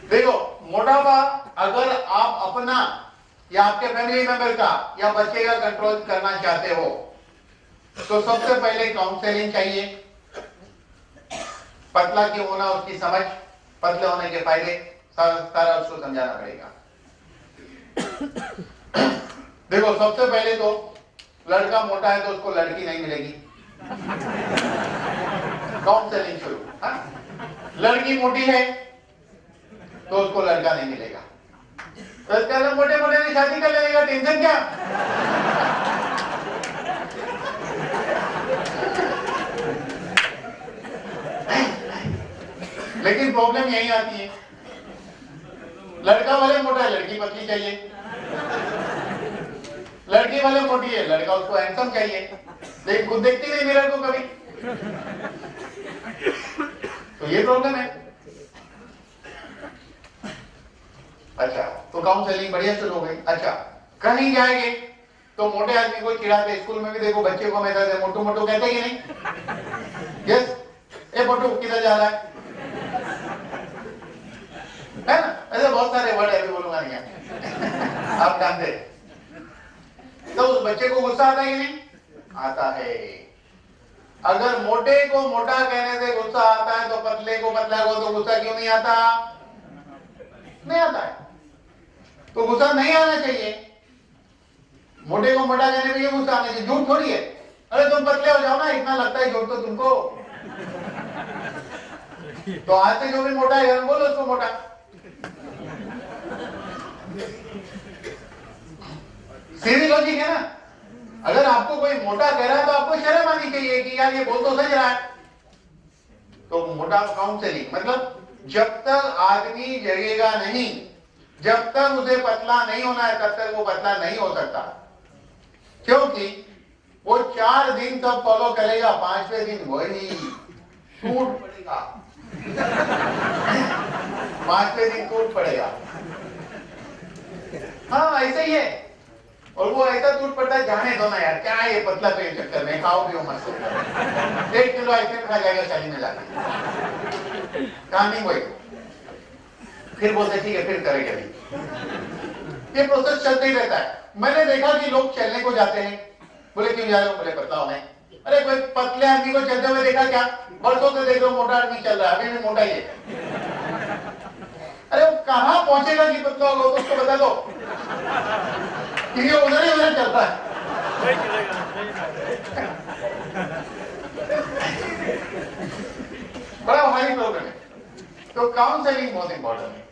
देखो मोटापा अगर आप अपना या आपके फैमिली मेंबर का या बच्चे का कंट्रोल करना चाहते हो तो सबसे पहले काउंसलिंग चाहिए, पतला क्यों होना उसकी समझ, पतले होने के फायदे सारा उसको समझाना पड़ेगा। देखो सबसे पहले तो लड़का मोटा है तो उसको लड़की नहीं मिलेगी, काउंसलिंग शुरू। लड़की मोटी है तो उसको लड़का नहीं मिलेगा, तो इसका मोटे मोटे में शादी कर लेगा, टेंशन क्या। लेकिन प्रॉब्लम यही आती है, लड़का वाले मोटा है, लड़की पतली चाहिए, लड़की वाले मोटी है, लड़का उसको हैंडसम चाहिए, लेकिन खुद देखती नहीं मिरर को कभी। तो ये प्रॉब्लम है। अच्छा, तो काउंसलिंग बढ़िया शुरू हो गई। अच्छा, कहीं जाएंगे तो मोटे आदमी को चिढ़ाते, स्कूल में भी देखो बच्चे को हमेशा से मोटू मोटू कहते ही नहीं, यस ए मोटू किधर जा रहा है ना। ऐसे बहुत सारे वर्ड है, अभी बोलूंगा नहीं आप जानते। तो उस बच्चे को गुस्सा आता है कि नहीं आता है। अगर मोटे को मोटा कहने से गुस्सा आता है तो पतले को पतला को तो गुस्सा क्यों नहीं आता, नहीं आता है। तो गुस्सा नहीं आना चाहिए, मोटे को मोटा कहने पे ये गुस्सा आना चाहिए, झूठ थोड़ी है। अरे तुम पतले हो जाओ ना, इतना लगता है झूठ तो तुमको। तो आज से जो भी मोटा है बोलो उसको मोटा। सीधी लॉजिक है ना। अगर आपको कोई मोटा कह रहा है तो आपको शर्म आनी चाहिए कि यार ये बोल तो सही रहा है। तो मोटा काउंसलिंग मतलब जब तक आदमी जगेगा नहीं, जब तक उसे पतला नहीं होना है तब तक वो पतला नहीं हो सकता, क्योंकि वो 4 दिन तब फॉलो करेगा, 5वें दिन वही टूट पड़ेगा। 5वें दिन टूट पड़ेगा। हाँ ऐसे ही है। और वो ऐसा टूट पड़ता है, जाने दो ना यार, क्या ये पतला पे चक्कर में खाओ भी मस्त 1 किलो आइसक्रीम खा जाएगा शादी में जाके, कहानी वही। फिर बोलते ठीक है फिर करेंगे अभी। ये प्रोसेस चलते ही रहता है। मैंने देखा कि लोग चलने को जाते हैं, बोले क्यों जा रहे हो, बोले पतला होने। अरे कोई पतले आदमी को चलते हुए देखा क्या, बरसों से देख लो मोटा आदमी चल रहा है, अभी भी मोटा ही है। अरे वो कहां पहुंचेगा कि पतला होगा, तो उसको बता दो क्योंकि उधर ही उधर चल रहा है। बड़ा भारी प्रॉब्लम है। तो काउंसलिंग बहुत इंपॉर्टेंट है,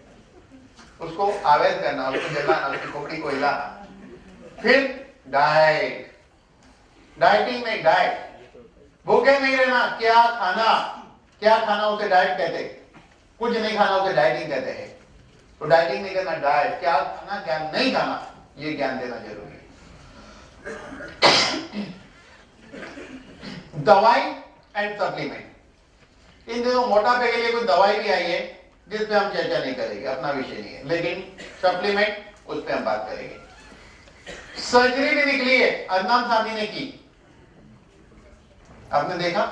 उसको अवेयर करना, उसको जगाना, उसकी खोपड़ी को हिलाना। फिर डाइट, डाइटिंग में डाइट, भूखे नहीं रहना, क्या खाना उसे डाइट कहते, कुछ नहीं खाना उसे डाइटिंग कहते हैं। तो डाइटिंग नहीं करना, डाइट क्या खाना क्या नहीं खाना ये ज्ञान देना जरूरी है। दवाई एंड सप्लीमेंट, इन दिनों मोटापे के लिए कोई दवाई भी आई है जिस पे हम चर्चा नहीं करेंगे, अपना विषय नहीं है, लेकिन सप्लीमेंट उस पे हम बात करेंगे। सर्जरी भी निकली है, अदनान सामी ने की, आपने देखा।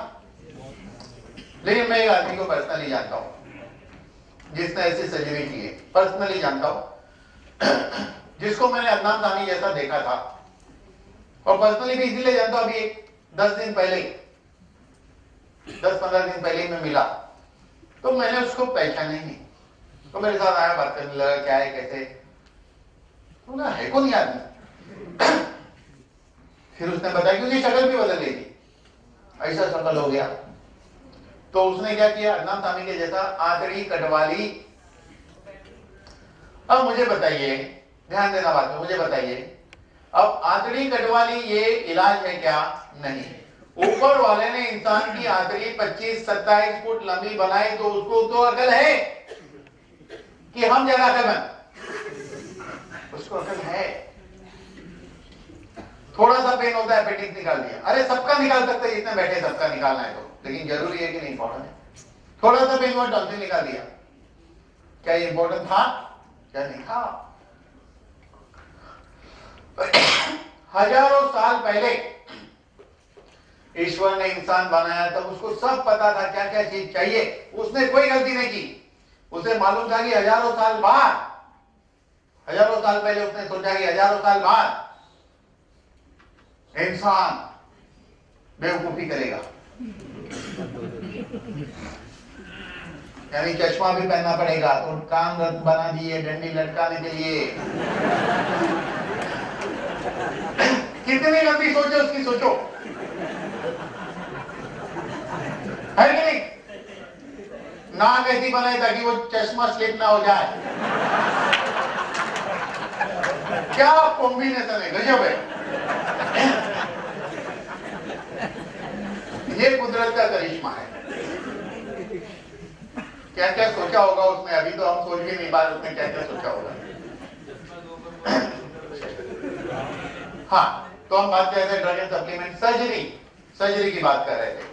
लेकिन मैं एक आदमी को पर्सनली जानता हूं जिसने ऐसी सर्जरी की है, पर्सनली जानता हूं, जिसको मैंने अदनान सामी जैसा देखा था। और पर्सनली भी इसीलिए जानता हूं, अभी 10 दिन पहले 10-15 दिन पहले मैं मिला तो मैंने उसको पहचाना ही नहीं। तो मेरे साथ आया, बात करने लगा, क्या है कैसे, तो है कौन आदमी। फिर उसने बताया कि उसकी शक्ल भी बदल गई थी, ऐसा शक्ल हो गया। तो उसने क्या किया, अदनान सामी के जैसा आंतड़ी कटवा ली। अब मुझे बताइए, ध्यान देना बात में, मुझे बताइए अब आंतड़ी कटवा ली ये इलाज है क्या, नहीं। ऊपर वाले ने इंसान की आंतड़ी 25-27 फुट लंबी बनाई तो उसको तो अकल है कि हम ज्यादा अकलमंद, उसको अकल है। थोड़ा सा पेन होता है, अपेंडिक्स निकाल दिया, अरे सबका निकाल सकते हैं जितने बैठे, सबका निकालना है तो, लेकिन जरूरी है कि नहीं, इंपॉर्टेंट है। थोड़ा सा पेन हुआ, टॉन्सिल निकाल दिया, क्या ये इंपॉर्टेंट था, क्या नहीं था। हजारों साल पहले ईश्वर ने इंसान बनाया तब उसको सब पता था क्या क्या चीज चाहिए, उसने कोई गलती नहीं की। उसे मालूम था कि हजारों साल पहले उसने सोचा कि हजारों साल बाद इंसान बेवकूफी करेगा। यानी चश्मा भी पहनना पड़ेगा, तो कान बना दिए डंडी लटकाने के लिए। कितनी लंबी सोचो उसकी सोचो, है कि नहीं? नाक ऐसी बनाए ताकि वो चश्मा स्लिप ना हो जाए। क्या कॉम्बिनेशन है, गजब है। ये कुदरत का करिश्मा है। क्या क्या सोचा होगा उसने, अभी तो हम सोच भी नहीं पा रहे उसने क्या क्या सोचा होगा। हाँ, तो हम बात कर रहे थे ड्रग एंड सप्लीमेंट। सर्जरी की बात कर रहे थे।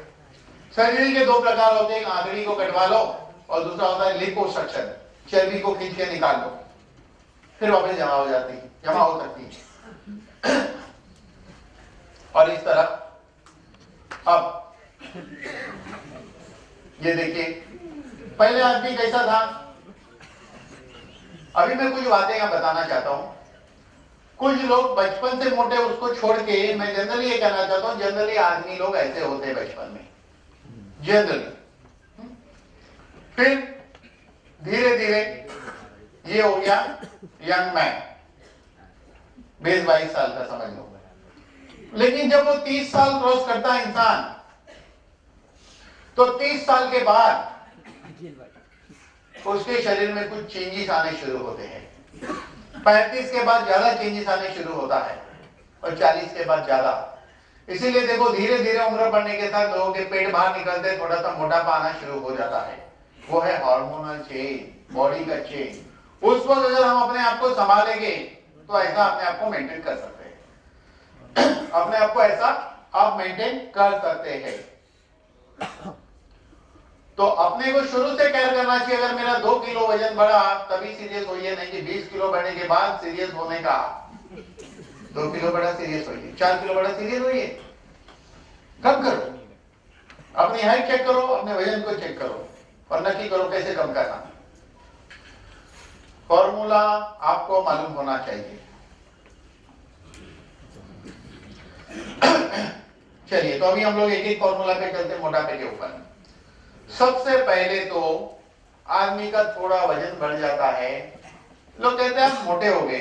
सर्जरी के दो प्रकार होते हैं, एक आंतड़ी को कटवा लो और दूसरा होता है लिपोसक्शन, चर्बी को खींच के निकाल लो, फिर वापस जमा हो सकती है। और इस तरह अब ये देखिए, पहले आदमी कैसा था। अभी मैं कुछ बातें यहां बताना चाहता हूं। कुछ लोग बचपन से मोटे, उसको छोड़ के मैं जनरली ये कहना चाहता हूं, जनरली आदमी लोग ऐसे होते हैं बचपन में, जनरली। फिर धीरे धीरे ये हो गया यंग मैन, 20-22 साल का समझ लो। लेकिन जब वो 30 साल क्रॉस करता है इंसान, तो 30 साल के बाद उसके शरीर में कुछ चेंजेस आने शुरू होते हैं। 35 के बाद ज्यादा चेंजेस आने शुरू होता है और 40 के बाद ज्यादा। इसीलिए देखो धीरे धीरे उम्र बढ़ने के साथ लोगों के पेट बाहर निकलते, थोड़ा सा मोटापा आना शुरू हो जाता है। वो है हार्मोनल चेंज, बॉडी का चेंज। उस वक्त अगर हम अपने आप को संभालेंगे तो ऐसा अपने आप को मेंटेन कर सकते हैं। अपने आप को ऐसा आप मेंटेन कर सकते हैं। तो अपने को शुरू से केयर करना चाहिए। अगर मेरा 2 किलो वजन बढ़ा तभी सीरियस होइए, नहीं कि 20 किलो बढ़ने के बाद सीरियस होने का। 2 किलो बढ़ा सीरियस होइए, 4 किलो बढ़ा सीरियस होइए। कम करो, अपनी हाइट चेक करो, अपने वजन को चेक करो और नक्की करो कैसे कम करना। फॉर्मूला आपको मालूम होना चाहिए। चलिए, तो अभी हम लोग एक एक फॉर्मूला पे चलते मोटापे के ऊपर। सबसे पहले तो आदमी का थोड़ा वजन बढ़ जाता है, लोग कहते हैं आप मोटे हो गए,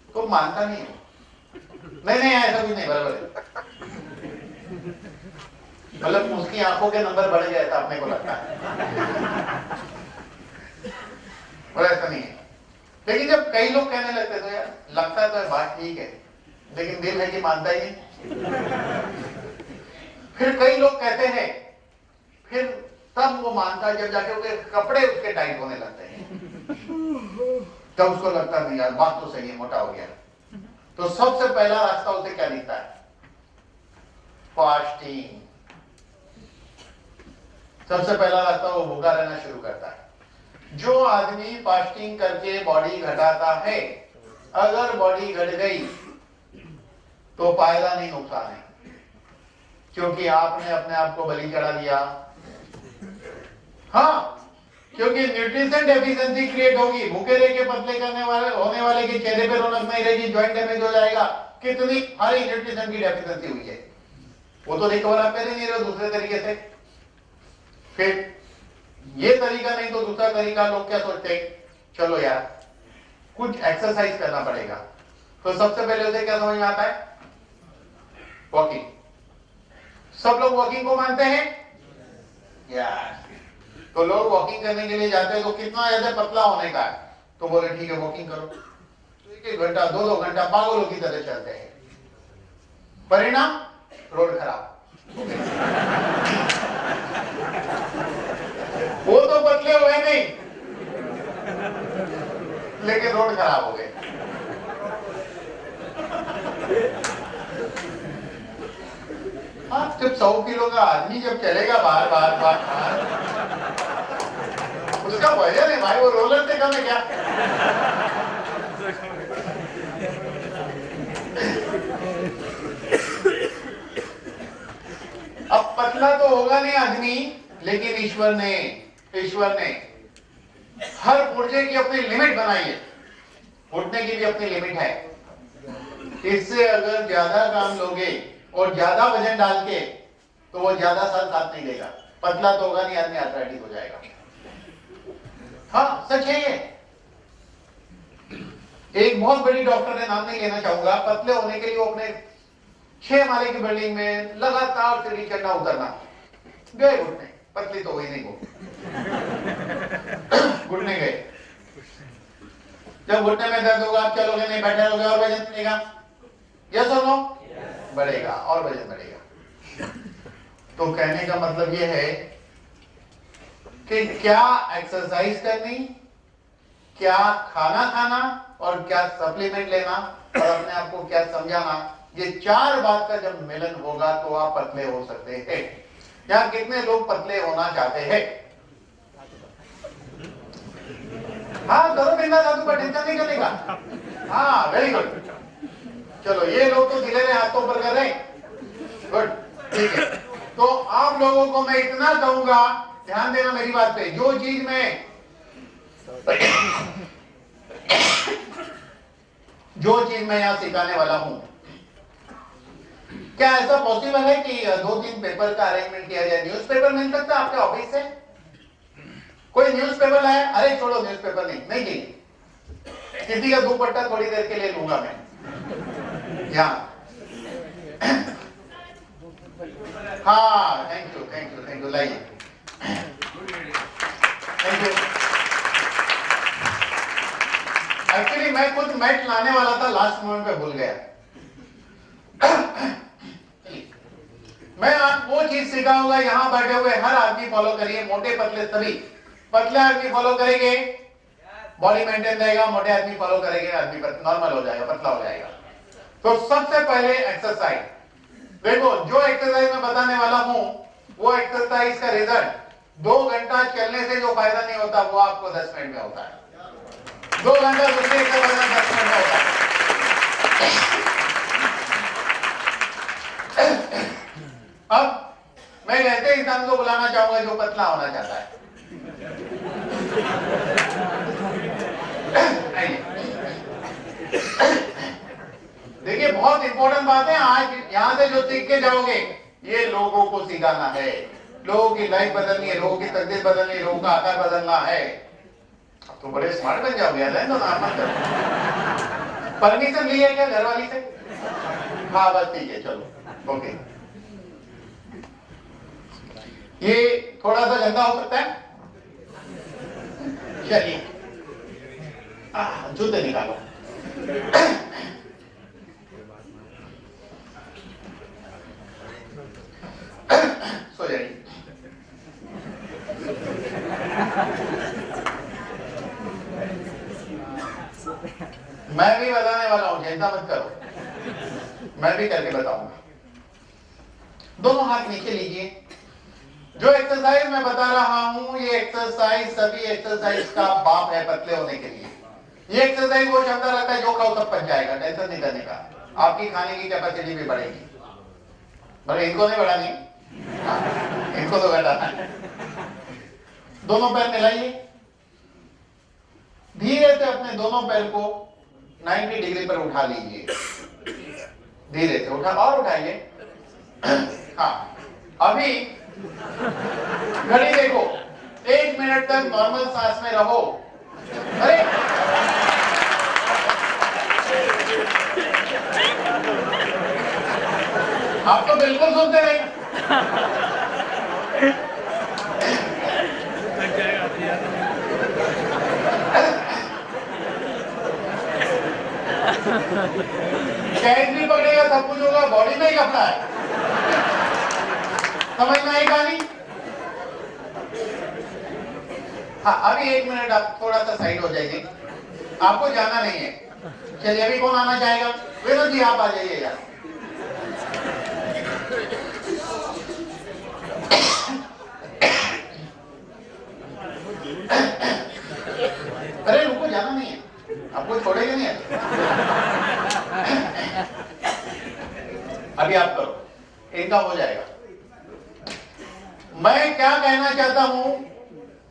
तो मानता नहीं हो। नहीं ऐसा कुछ नहीं, बराबर है। मतलब उसकी आंखों के नंबर बढ़ गए था अपने को लगता है, और ऐसा नहीं है। लेकिन जब कई लोग कहने लगते तो यार लगता तो है बात ठीक है, लेकिन दिल है कि मानता ही नहीं। फिर कई लोग कहते हैं, फिर तब वो मानता है जब जाके उसके कपड़े उसके टाइट होने लगते हैं, तब उसको लगता नहीं यार बात तो सही है, मोटा हो गया। तो सबसे पहला रास्ता उसे क्या दिखता है? फास्टिंग। सबसे पहला रास्ता वो भूखा रहना शुरू करता है। जो आदमी फास्टिंग करके बॉडी घटाता है, अगर बॉडी घट गई तो फायदा नहीं नुकसान है, क्योंकि आपने अपने आप को बलि चढ़ा दिया। हाँ, क्योंकि न्यूट्रिशन डेफिशिएंसी क्रिएट होगी, भूखे रह के पतले होने वाले के चेहरे पे रौनक नहीं रहेगी, ज्वाइंट डैमेज हो जाएगा। कितनी सारी न्यूट्रिशन की डेफिशिएंसी हुई है, वो तो रिकवर आप कर ही नहीं रहे दूसरे तरीके से। फिर ये तरीका नहीं तो दूसरा तरीका, लोग क्या सोचते हैं, चलो यार कुछ एक्सरसाइज करना पड़ेगा। तो सबसे पहले उसे क्या समझ में आता है? वॉकिंग। सब लोग वॉकिंग को मानते हैं यार। तो लोग वॉकिंग करने के लिए जाते हैं, तो कितना ज्यादा पतला होने का है, तो बोले ठीक है वॉकिंग करो। तो 1-1 घंटा 2-2 घंटा पागलों की तरह चलते हैं। परिणाम रोड खराब। वो तो पतले हुए नहीं, लेकिन रोड खराब हो गए। हाँ, जब 100 किलो का आदमी जब चलेगा बार, उसका वजन है भाई, वो रोलर से कम है क्या? अब पतला तो होगा नहीं आदमी, लेकिन ईश्वर ने हर पुर्जे की अपनी लिमिट बनाई है, उठने की भी अपनी लिमिट है। इससे अगर ज्यादा काम लोगे और ज्यादा वजन डाल के तो वो ज्यादा साल साथ नहीं देगा, पतला तो होगा नहीं, आदमी आर्थराइटिस हो जाएगा। हाँ सच है ये। एक बहुत बड़ी डॉक्टर ने, नाम नहीं लेना चाहूंगा, पतले होने के लिए वो अपने 6 माले की बिल्डिंग में लगातार सीढ़ी चढ़ना उतरना, गए घुटने, पतली तो हुई नहीं वो, घुटने गए। जब घुटने में दर्द होगा आप चलोगे नहीं, बैठे रहोगे और वजन बढ़ेगा, यस और नो? बढ़ेगा और वजन बढ़ेगा। तो कहने का मतलब यह है कि क्या एक्सरसाइज करनी, क्या खाना खाना और क्या सप्लीमेंट लेना और अपने आप को क्या समझाना, ये 4 बात का जब मिलन होगा तो आप पतले हो सकते हैं। यहां कितने लोग पतले होना चाहते हैं? हाँ करो बिंदा साधु पर टेंशन नहीं करने का। हाँ वेरी गुड, चलो ये लोग तो धीरे धीरे हाथों पर कर रहे हैं, गुड, ठीक है। तो आप लोगों को मैं इतना कहूंगा, ध्यान देना मेरी बात पे, जो चीज में मैं यहां सिखाने वाला हूं, क्या ऐसा पॉसिबल है कि 2-3 पेपर का अरेंजमेंट किया जाए? न्यूज़पेपर मिल सकता है आपके ऑफिस से? कोई न्यूज़पेपर लाया? अरे छोड़ो न्यूज़पेपर नहीं चाहिए, किसी का दुपट्टा थोड़ी देर के लिए लूंगा मैं यहाँ। हाँ थैंक यू लाइए, थैंक यू। एक्चुअली मैं खुद मैट लाने वाला था, लास्ट मोमेंट पे भूल गया। मैं आप वो चीज सिखाऊंगा, यहां बैठे हुए हर आदमी फॉलो करिए, मोटे पतले सभी। पतले आदमी फॉलो करेंगे बॉडी मेंटेन रहेगा, मोटे आदमी फॉलो करेंगे आदमी नॉर्मल हो जाएगा, पतला हो जाएगा। तो सबसे पहले एक्सरसाइज देखो, जो एक्सरसाइज मैं बताने वाला हूं वो एक्सरसाइज का रिजल्ट 2 घंटा चलने से जो फायदा नहीं होता वो आपको 10 मिनट में होता है। 2 घंटा दूसरे एक्सरसाइज 10 मिनट में होता है। अब मैं ऐसे इंसान को बुलाना चाहूंगा जो पतला होना चाहता है। देखिए बहुत इंपॉर्टेंट बात है, आज यहां से जो सीख के जाओगे ये लोगों को सिखाना है, लोगों की लाइफ बदलनी है, लोगों की तकदीर बदलनी है, लोगों का आकार बदलना है। अब तो बड़े स्मार्ट बन जाओगे, परमिशन ली है क्या घरवाली से? हाँ बस ठीक है, चलो ओके। ये थोड़ा सा गंदा हो सकता है, चलिए जूते निकालो। सो जाइए। मैं भी बताने वाला हूं, चिंता मत करो, मैं भी करके बताऊंगा। दोनों हाथ नीचे लीजिए। जो एक्सरसाइज मैं बता रहा हूं ये एक्सरसाइज सभी एक्सरसाइज का बाप है पतले होने के लिए। ये एक्सरसाइज वो क्षमता रखता है जो खाओ सब पच जाएगा, टेंशन नहीं करने का। आपकी खाने की कैपेसिटी भी बढ़ेगी, भले इनको नहीं बढ़ानी, इनको तो घटाना है। दोनों पैर मिलाइए, धीरे से अपने दोनों पैर को 90 डिग्री पर उठा लीजिए, धीरे से उठा और उठाइए। हाँ अभी घड़ी देखो, 1 मिनट तक नॉर्मल सांस में रहो। अरे आप तो बिल्कुल सुनते नहीं। कैच भी पकड़ेगा, सब कुछ होगा, बॉडी में ही कपड़ा है। समझ में आई कहानी? हाँ अभी 1 मिनट आप थोड़ा सा साइड हो जाइए, आपको जाना नहीं है। चलिए अभी कौन आना चाहेगा? विनोद जी आप आ जाइए यार। अरे रुको, जाना नहीं है, आपको छोड़ेगा नहीं है। अभी आप करो, इनका हो जाएगा। मैं क्या कहना चाहता हूं,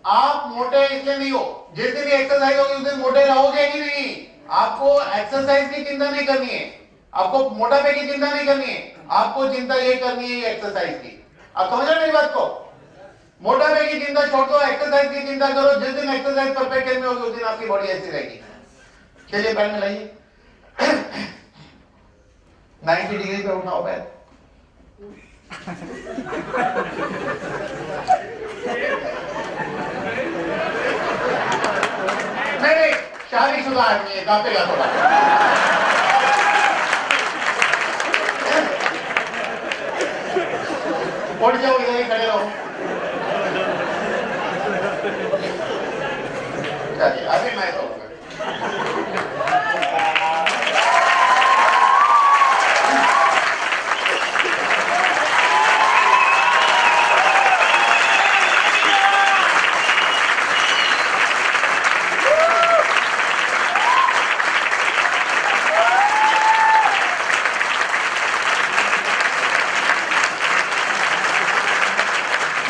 आप मोटे इसलिए नहीं हो, जिस दिन एक्सरसाइज होगी उस दिन मोटे रहोगे ही नहीं। आपको एक्सरसाइज की चिंता नहीं करनी है, आपको मोटापे की चिंता नहीं करनी है, आपको चिंता ये करनी है एक्सरसाइज की। अब समझ रहे मेरी बात को? मोटापे की चिंता छोड़ दो, एक्सरसाइज की चिंता करो। जिस दिन एक्सरसाइज परफेक्ट में होगी उस दिन आपकी बॉडी ऐसी रहेगी। चलिए पैर मिलाइए, 90 डिग्री पे उठाओ पैर। नहीं, शादीशुदा आदमी है, कांपेगा थोड़ा। उठ जाओ, इधर ही खड़े रहो। चलिए अभी मैं कहूँगा।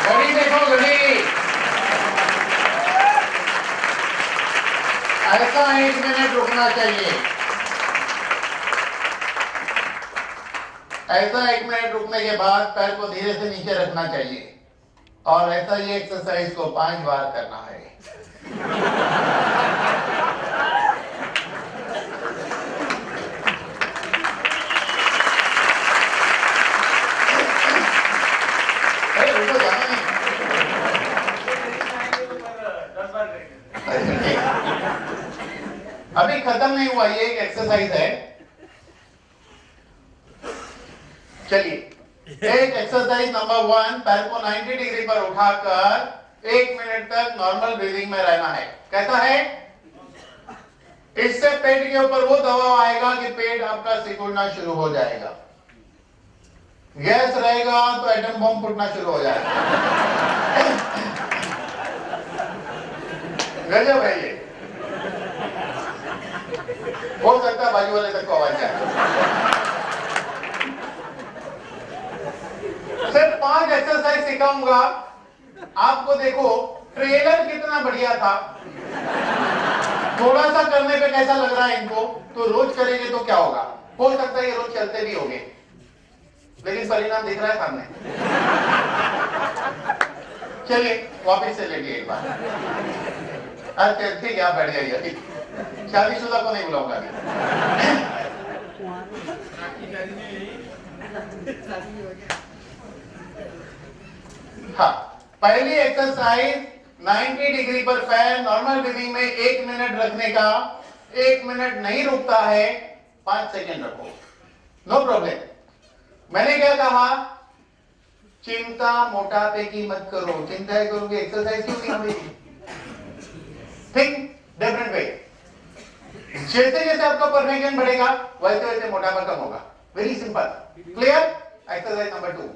घड़ी देखो, घड़ी। ऐसा 1 मिनट रुकना चाहिए। ऐसा 1 मिनट रुकने के बाद पैर को धीरे से नीचे रखना चाहिए और ऐसा ये एक्सरसाइज को 5 बार करना है। अभी खत्म नहीं हुआ, ये एक एक्सरसाइज है। चलिए, एक एक्सरसाइज नंबर 1, पैर को 90 डिग्री पर उठाकर 1 मिनट तक नॉर्मल ब्रीदिंग में रहना है। कैसा है? इससे पेट के ऊपर वो दबाव आएगा कि पेट आपका सिकुड़ना शुरू हो जाएगा। गैस रहेगा तो एटम बम फूटना शुरू हो जाएगा। गजब है ये। हो सकता है बाजू वाले तक को आवाज जाए। सिर्फ 5 एक्सरसाइज सिखाऊंगा आपको। देखो ट्रेलर कितना बढ़िया था, थोड़ा सा करने पे कैसा लग रहा है इनको, तो रोज करेंगे तो क्या होगा? हो सकता है ये रोज चलते भी होंगे, लेकिन परिणाम दिख रहा है सामने। चलिए वापस से लेंगे एक बार। अच्छा ठीक है, आप बैठ जाइए। शादीशुदा को नहीं बुलाऊंगा अभी। हाँ, पहली एक्सरसाइज 90 डिग्री पर पैर नॉर्मल ब्रीदिंग में 1 मिनट रखने का। 1 मिनट नहीं रुकता है, 5 सेकेंड रखो, नो प्रॉब्लम। मैंने क्या कहा? चिंता मोटापे की मत करो। चिंता करोगे एक्सरसाइज क्यों नहीं होगी? Think different way. जैसे जैसे आपका परफेक्शन बढ़ेगा वैसे वैसे मोटापा कम होगा। Very simple, clear? Exercise number 2।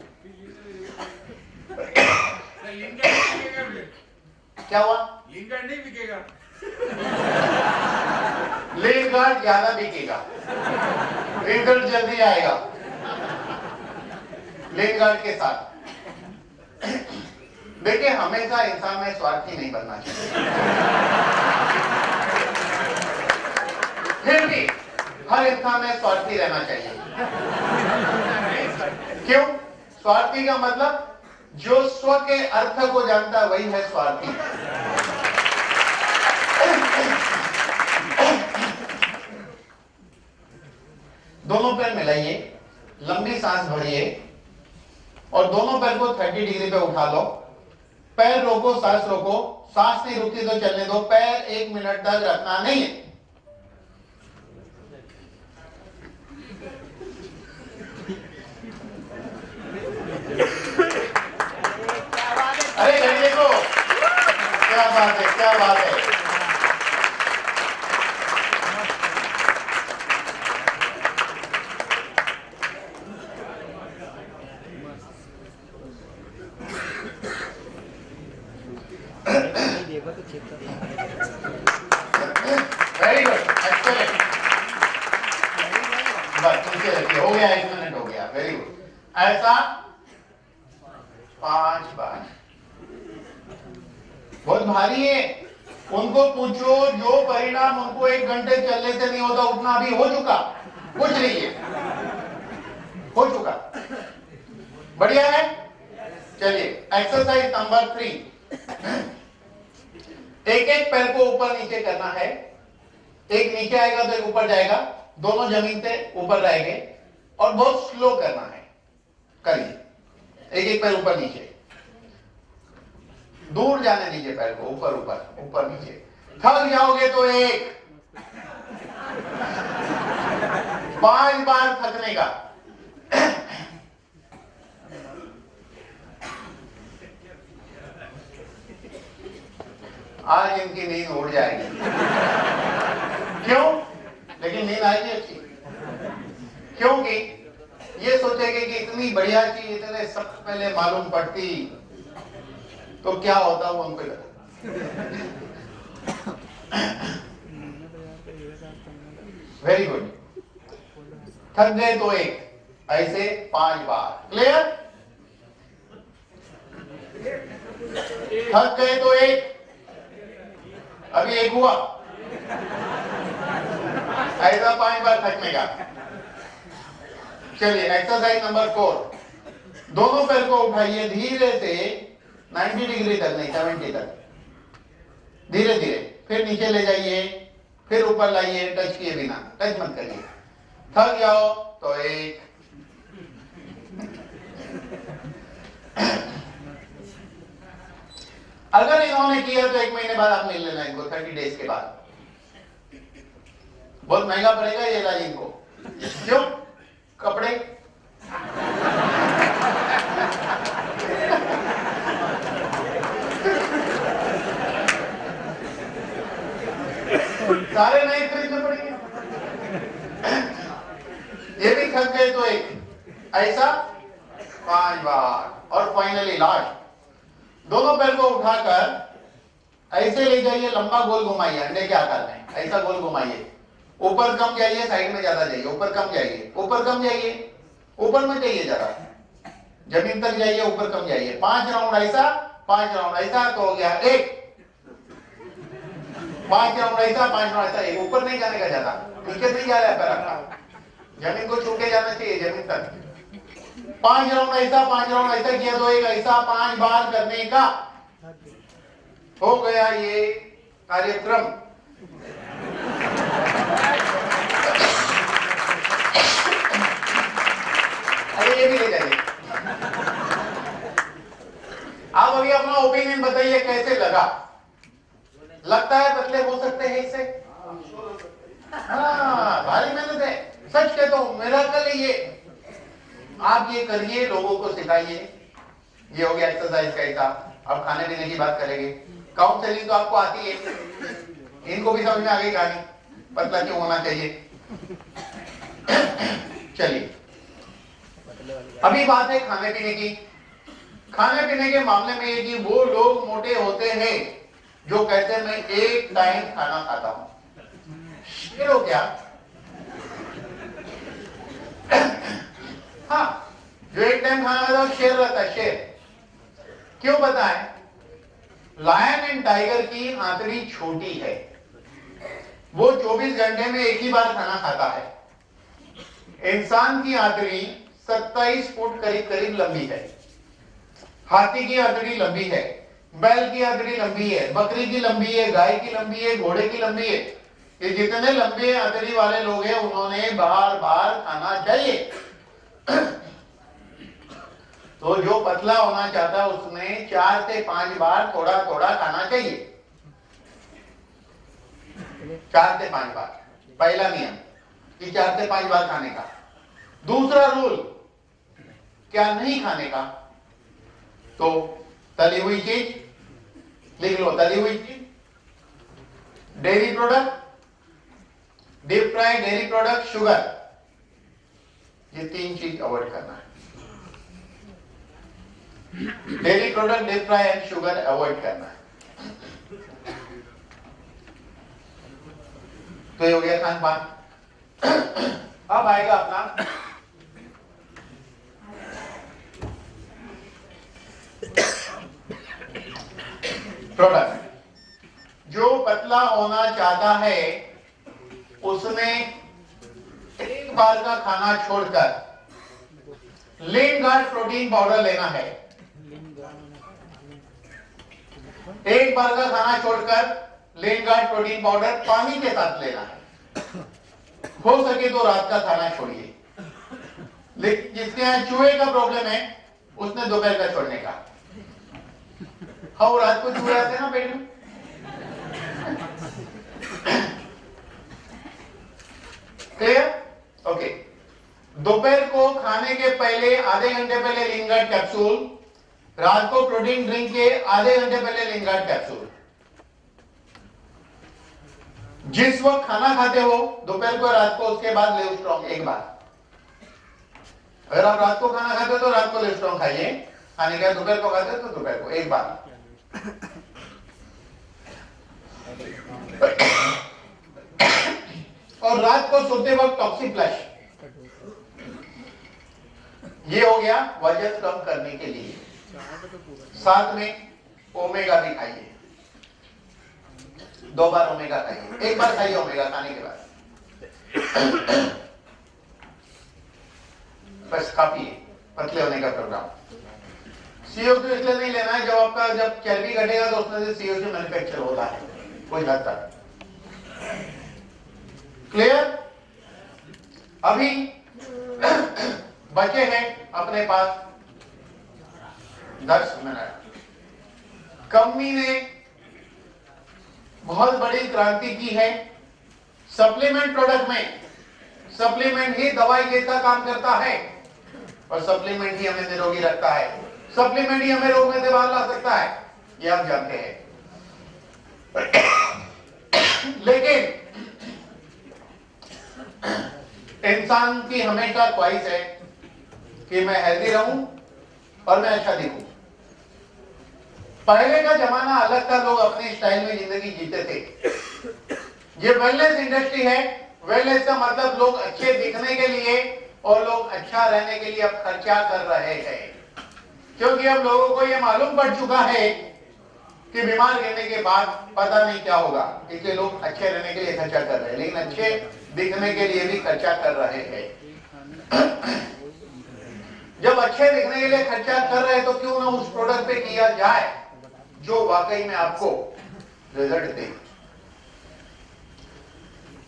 क्या हुआ? लिंक गार्ड नहीं बिकेगा। लिंक गार्ड ज्यादा बिकेगा, रिजल्ट जल्दी आएगा लिंक गार्ड के साथ। देखिए हमेशा इंसान में स्वार्थी नहीं बनना चाहिए। फिर भी हर इंसान में स्वार्थी रहना चाहिए। क्यों? स्वार्थी का मतलब जो स्व के अर्थ को जानता है वही है स्वार्थी। दोनों पैर मिलाइए, लंबी सांस भरिए और दोनों पैर को 30 डिग्री पे उठा लो। पैर रोको, सांस रोको। सांस नहीं रुकती तो चलने दो। पैर 1 मिनट तक रखना नहीं है। अरे घड़ी देखो, क्या बात है, क्या बात है। Very good, excellent. बस नीचे रखिए, हो गया, 1 मिनट हो गया। Very good. ऐसा 5 बार। बहुत भारी है। उनको पूछो जो परिणाम उनको 1 घंटे चलने से नहीं होता उतना अभी हो चुका। कुछ नहीं है। हो चुका, बढ़िया है। चलिए एक्सरसाइज नंबर 3, एक एक पैर को ऊपर नीचे करना है, एक नीचे आएगा तो एक ऊपर जाएगा, दोनों जमीन से ऊपर रहेंगे और बहुत स्लो करना है। करिए, एक एक पैर ऊपर नीचे, दूर जाने दीजिए पैर को, ऊपर ऊपर ऊपर नीचे। थक जाओगे तो 5 बार थकने का। आज इनकी नींद उड़ जाएगी। क्यों? लेकिन नींद आएगी अच्छी, क्योंकि ये सोचेंगे कि इतनी बढ़िया चीज इतने सबसे पहले मालूम पड़ती तो क्या होता वो उनको पता। Very good. थक गए तो एक, ऐसे 5 बार। क्लियर? थक गए तो एक, अभी एक हुआ, ऐसा 5 बार थकने का। चलिए एक्सरसाइज नंबर 4, दोनों पैर को उठाइए धीरे से 90 डिग्री तक, नहीं 70 तक, धीरे धीरे, फिर नीचे ले जाइए, फिर ऊपर लाइए, टच किए बिना, टच मत करिए। थक जाओ तो एक, अगर इन्होंने किया तो 1 महीने बाद आप मिल लेना इनको, 30 डेज के बाद। बहुत महंगा पड़ेगा ये इलाज इनको। क्यों? कपड़े सारे नए खरीदने पड़ेंगे। ये भी थक गए तो एक, ऐसा 5 बार। और फाइनली लास्ट, दोनों पैर को उठाकर ऐसे ले जाइए, लंबा गोल घुमाइए, अंडे के आकार में, ऐसा गोल घुमाइए। ऊपर कम जाइए, साइड में ज्यादा जाइए, ऊपर कम जाइए, ऊपर कम जाइए, ऊपर में जाइए जरा, जमीन तक जाइए, ऊपर कम जाइए। 5 राउंड ऐसा, 5 राउंड ऐसा, तो हो गया एक। 5 राउंड ऐसा, 5 राउंड ऐसा, एक। ऊपर नहीं जाने का ज्यादा, नीचे नहीं जा रहा है पैर आपका, जमीन को छू के जाना चाहिए, जमीन तक। 5 राउंड ऐसा, 5 राउंड ऐसा किया तो एक, ऐसा 5 बार करने का हो गया ये कार्यक्रम। अरे ये भी ले जाइए। आप अभी अपना ओपिनियन बताइए कैसे लगा। लगता है बदले हो सकते हैं इससे? हाँ, भारी मेहनत है, सच कहता हूं, मेरा कल ये आप ये करिए, लोगों को सिखाइए। ये हो गया एक्सरसाइज का हिसाब। अब खाने पीने की बात करेंगे। काउंसलिंग तो आपको आती है, इनको भी समझ में आ गई कहानी, पतला क्यों होना चाहिए। चलिए अभी बात है खाने पीने की। खाने पीने के मामले में ये कि वो लोग मोटे होते हैं जो कहते हैं मैं एक टाइम खाना खाता हूं। शेर हो क्या? हाँ, जो एक टाइम खाना खाता है शेर रहता है, शेर। क्यों पता है? लायन एंड टाइगर की आंतड़ी छोटी है, वो 24 घंटे में एक ही बार खाना खाता है। इंसान की आंतड़ी 27 फुट करीब करीब लंबी है। हाथी की आंतड़ी लंबी है, बैल की आंतड़ी लंबी है, बकरी की लंबी है, गाय की लंबी है, घोड़े की लंबी है। ये जितने लंबे आंतड़ी वाले लोग हैं उन्होंने बार बार खाना चाहिए। तो जो पतला होना चाहता है उसमें 4 से 5 बार थोड़ा थोड़ा खाना चाहिए। 4 से 5 बार पहला नियम कि 4 से 5 बार खाने का। दूसरा रूल क्या नहीं खाने का? तो तली हुई चीज, लिख लो, तली हुई चीज, dairy product, deep fry dairy product, sugar, ये 3 चीज अवॉइड करना है। Dairy product, deep fry and sugar avoid करना है। तो ये हो गया खान पान। अब आएगा अपना प्रोडक्ट। जो पतला होना चाहता है उसने एक बार का खाना छोड़कर लीन गार्ड प्रोटीन पाउडर लेना है। एक बार का खाना छोड़कर लीन गार्ड प्रोटीन पाउडर पानी के साथ लेना है। हो सके तो रात का खाना छोड़िए। जिसके यहाँ चूहे का प्रॉब्लम है उसने दोपहर का छोड़ने का। हाँ, वो रात को चूहे आते हैं ना पेट में। क्लियर? ओके। दोपहर को खाने के पहले आधे घंटे पहले लीन गार्ड कैप्सूल, रात को प्रोटीन ड्रिंक के आधे घंटे पहले लीन गार्ड कैप्सूल। जिस वक्त खाना खाते हो दोपहर को रात को, उसके बाद ले स्ट्रॉन्ग एक बार। अगर आप रात को खाना खाते हो तो रात को ले स्ट्रॉन्ग खाइए, खाने के दोपहर को खाते हो तो दोपहर को एक बार। और रात को सोते वक्त टॉक्सी फ्लश। ये हो गया वजन कम करने के लिए। साथ में ओमेगा भी खाइए, 2 बार ओमेगा खाइए, एक बार खाइए ओमेगा खाने के बाद। बस काफी है पतले होने का प्रोग्राम। CO2 इसलिए नहीं लेना है, जब चर्बी घटेगा तो उसमें से CO2 मैन्युफैक्चर होता है कोई हद तक। क्लियर? अभी बचे हैं अपने पास 10 मिनट। कंपनी ने बहुत बड़ी क्रांति की है सप्लीमेंट प्रोडक्ट में। सप्लीमेंट ही दवाई जैसा काम करता है और सप्लीमेंट ही हमें निरोगी रखता है। सप्लीमेंट ही हमें रोग में से बाहर ला सकता है, ये आप जानते हैं। लेकिन इंसान की हमेशा ख्वाहिश है कि मैं हेल्दी रहूं और मैं अच्छा दिखूं। पहले का जमाना अलग था, लोग अपने स्टाइल में जिंदगी जीते थे। ये वेलनेस इंडस्ट्री है। वेलनेस का मतलब लोग अच्छे दिखने के लिए और लोग अच्छा रहने के लिए अब खर्चा कर रहे हैं, क्योंकि अब लोगों को ये मालूम पड़ चुका है कि बीमार रहने के बाद पता नहीं क्या होगा, इसलिए लोग अच्छे रहने के लिए खर्चा कर रहे हैं, लेकिन अच्छे दिखने के लिए भी खर्चा कर रहे हैं। जब अच्छे दिखने के लिए खर्चा कर रहे हैं तो क्यों ना उस प्रोडक्ट पे किया जाए जो वाकई में आपको रिजल्ट दे।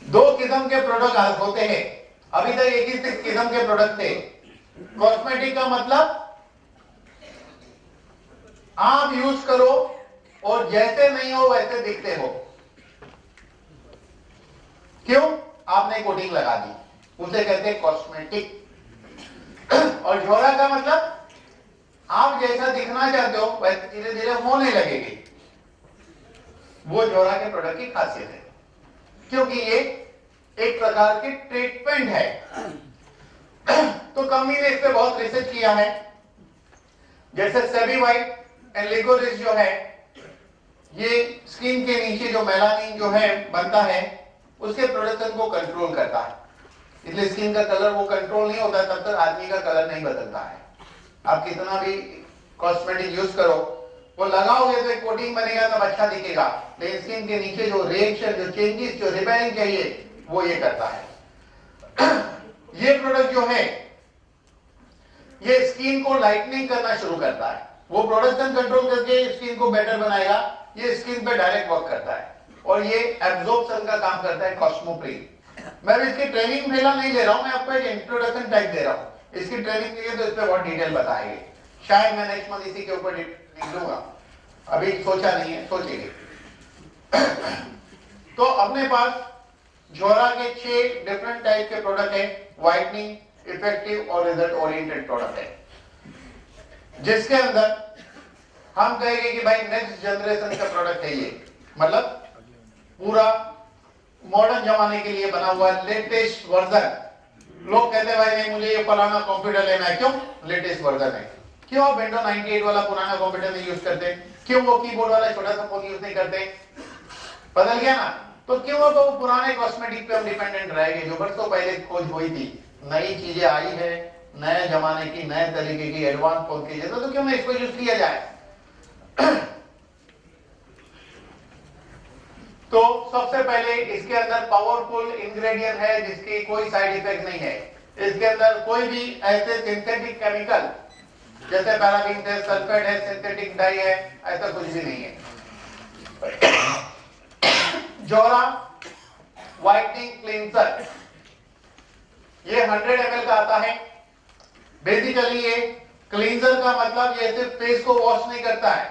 2 किस्म के प्रोडक्ट होते हैं, अभी तक एक ही किस्म के प्रोडक्ट थे। कॉस्मेटिक का मतलब आप यूज करो और जैसे नहीं हो वैसे दिखते हो। क्यों? आपने कोटिंग लगा दी, उसे कहते हैं कॉस्मेटिक। और झोरा का मतलब आप जैसा दिखना चाहते हो वैसे धीरे धीरे होने लगेगी। वो झोरा के प्रोडक्ट की खासियत है, क्योंकि ये एक प्रकार की ट्रीटमेंट है। तो कंपनी ने इस पे बहुत रिसर्च किया है। जैसे सेबी वाइट एंड लिकोरिस जो है, ये स्किन के नीचे जो मेलानिन जो है बनता है उसके प्रोडक्शन को कंट्रोल करता है, इसलिए स्किन का कलर वो कंट्रोल नहीं होता तब तक आदमी का कलर नहीं बदलता है। आप कितना भी कॉस्मेटिक यूज करो, वो लगाओगे तो एक कोटिंग बनेगा तब अच्छा दिखेगा, लेकिन स्किन के नीचे जो रिएक्शन, जो चेंजेस, जो रिपेयरिंग चाहिए वो ये करता है। ये प्रोडक्ट जो है ये स्किन को लाइटनिंग करना शुरू करता है, वो प्रोडक्शन कंट्रोल करके स्किन को बेटर बनाएगा। ये स्किन पे डायरेक्ट वर्क करता है और ये एब्जॉर्प्शन का काम करता है कॉस्मोप्रिन। मैं भी इसकी ट्रेनिंग फिलहाल नहीं ले रहा हूं, मैं आपको एक इंट्रोडक्शन टाइप दे रहा हूं। इसकी ट्रेनिंग के लिए तो इस पे बहुत डिटेल बताएंगे, शायद मैं नेक्स्ट मंथ इसी के ऊपर निकलूंगा, अभी सोचा नहीं है, सोचेंगे। तो अपने पास झोरा के 6 डिफरेंट टाइप के प्रोडक्ट है, व्हाइटनिंग, इफेक्टिव और रिजल्ट ओरिएंटेड प्रोडक्ट है, जिसके अंदर हम कहेंगे कि भाई नेक्स्ट जनरेशन का प्रोडक्ट है ये, मतलब पूरा मॉडर्न जमाने के लिए बना हुआ लेटेस्ट वर्जन। लोग कहते हैं भाई नहीं मुझे ये पुराना कंप्यूटर लेना है, क्यों? लेटेस्ट वर्जन है। क्यों आप विंडो 98 वाला पुराना कंप्यूटर नहीं यूज करते? क्यों वो कीबोर्ड वाला छोटा सा फोन यूज नहीं करते? बदल गया ना, तो क्यों अब वो पुराने कॉस्मेटिक पे हम डिपेंडेंट रहेंगे जो बरसों पहले खोज हुई थी। नई चीजें आई है, नए जमाने की, नए तरीके की एडवांस फोन की जरूरत, तो क्यों ना इसको यूज किया जाए। तो सबसे पहले इसके अंदर पावरफुल इंग्रेडिएंट है जिसकी कोई साइड इफेक्ट नहीं है। इसके अंदर कोई भी ऐसे सिंथेटिक केमिकल जैसे पैराबीन है, सल्फेट है, सिंथेटिक डाई है, ऐसा कुछ भी नहीं है। जोरा व्हाइटनिंग क्लींसर, ये 100 ml का आता है। बेसिकली ये क्लींसर का मतलब ये सिर्फ फेस को वॉश नहीं करता है,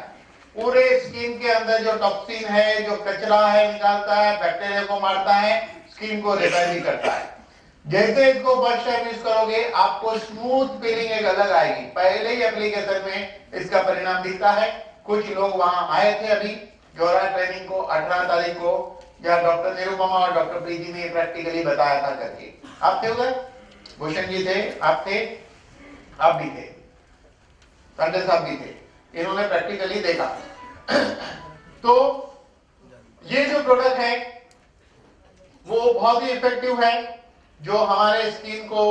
पूरे स्किन के अंदर जो टॉक्सिन है, जो कचरा है निकालता है, बैक्टीरिया को मारता है, स्किन को रिपेयर भी करता है। जैसे इसको फर्स्ट टाइम यूज करोगे आपको स्मूथ फीलिंग एक अलग आएगी, पहले ही एप्लीकेशन में इसका परिणाम दिखता है। कुछ लोग वहां आए थे अभी जोरा ट्रेनिंग को 18 तारीख को, जहां डॉक्टर निरुपमा और डॉक्टर प्रीति ने प्रैक्टिकली बताया था करके। आप थे उधर? भूषण जी थे, आप थे, आप भी थे, संजय साहब भी थे, इन्होंने प्रैक्टिकली देखा। तो ये जो प्रोडक्ट है वो बहुत ही इफेक्टिव है, जो हमारे स्किन को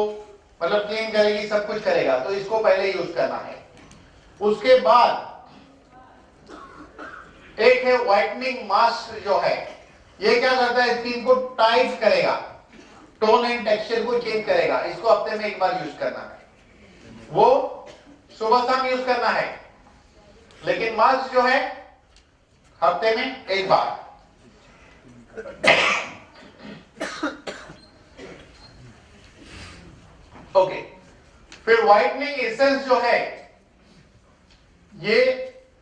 मतलब क्लीन करेगी, सब कुछ करेगा। तो इसको पहले यूज करना है। उसके बाद एक है व्हाइटनिंग मास्क, जो है ये क्या करता है, स्किन को टाइट करेगा, टोन एंड टेक्सचर को चेंज करेगा। इसको हफ्ते में एक बार यूज करना है, वो सुबह शाम यूज करना है। लेकिन मास्क जो है हफ्ते में एक बार। ओके, फिर व्हाइटनिंग एसेंस जो है ये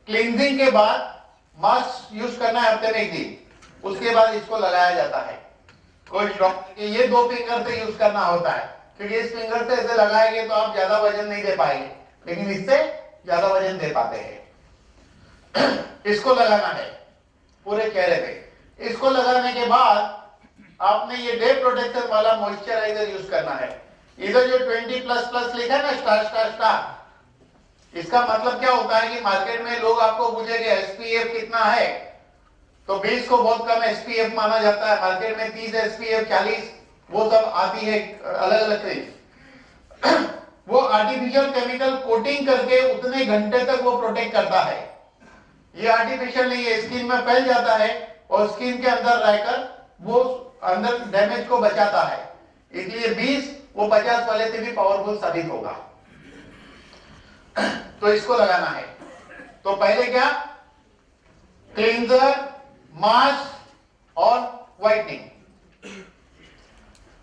क्लींजिंग के बाद मास्क यूज करना है हफ्ते में एक दिन, उसके बाद इसको लगाया जाता है। कोई डॉक्टर ये 2 फिंगर से यूज करना होता है, क्योंकि इस फिंगर से ऐसे लगाएंगे तो आप ज्यादा वजन नहीं दे पाएंगे, लेकिन इससे ज्यादा वजन दे पाते हैं। इसको लगाना है पूरे चेहरे पे। इसको लगाने के बाद आपने ये डे प्रोटेक्शन वाला मॉइस्चराइजर यूज करना है। इधर जो 20++ लिखा है ना, स्टार स्टार स्टार, इसका मतलब क्या होता है कि मार्केट में लोग आपको पूछेंगे एसपीएफ कितना है, तो 20 को बहुत कम एसपीएफ माना जाता है। मार्केट में 30 एसपीएफ 40 वो सब आती है अलग अलग रेंज। वो आर्टिफिशियल केमिकल कोटिंग करके उतने घंटे तक वो प्रोटेक्ट करता है। ये आर्टिफिशियल नहीं है, स्किन में फैल जाता है और स्किन के अंदर रहकर वो अंदर डैमेज को बचाता है। इसलिए 20 वो 50 वाले से भी पावरफुल साबित होगा। तो इसको लगाना है। तो पहले क्या, क्लींजर, मास्क और व्हाइटनिंग।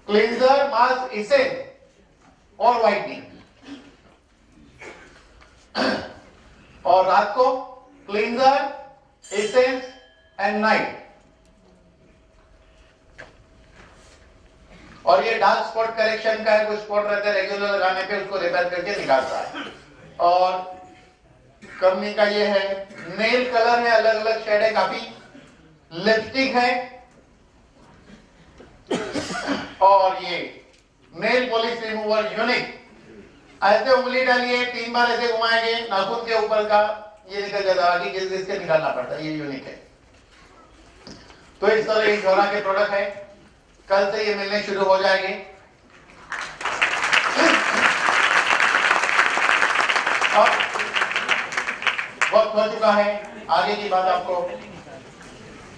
क्लींजर, मास्क, एसेंस और व्हाइटनिंग। और रात को क्लींजर, एसेंस एंड नाइट। और ये डार्क स्पॉट करेक्शन का है, कुछ स्पॉट रहते हैं रेगुलर लगाने पे उसको रिपेयर करके निकालता है। और कंपनी का ये है, नेल कलर है, अलग अलग शेड है काफी, लिपस्टिक है, और ये नेल पॉलिश रिमूवर यूनिक। ऐसे उंगली डालिए, 3 बार ऐसे घुमाएंगे, नाखून के ऊपर का ये निकल जाता है, आगे जल्दी इसके निकालना पड़ता है, ये यूनिक है। तो इस तरह ये जोरा के प्रोडक्ट है। कल से ये मिलने शुरू हो जाएंगे। अब वक्त हो चुका है, आगे की बात आपको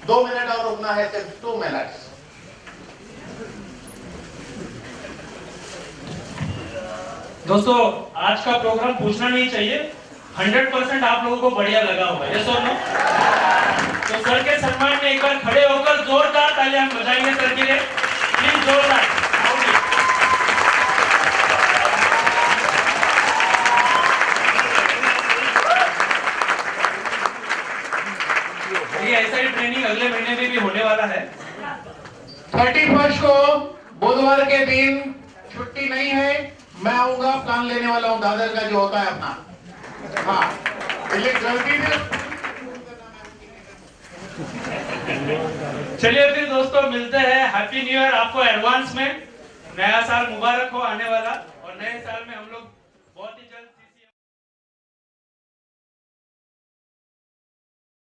2 मिनट और रुकना है, सिर्फ 2 मिनट। दोस्तों आज का प्रोग्राम पूछना नहीं चाहिए, 100% आप लोगों को बढ़िया लगा होगा, यस और नो? तो सर के सम्मान में एक बार खड़े होकर जोरदार तालियां बजाएंगे सर के लिए, प्लीज जोरदार। ये ऐसा ही ट्रेनिंग अगले महीने में भी होने वाला है। 31 को बुधवार के दिन छुट्टी नहीं है, मैं आऊंगा, प्लान लेने वाला हूं दादर का जो होता है अपना। हाँ, ये गलती से। चलिए फिर दोस्तों मिलते हैं, हैप्पी न्यू ईयर आपको एडवांस में, नया साल मुबारक हो आने वाला, और नए साल में हम लोग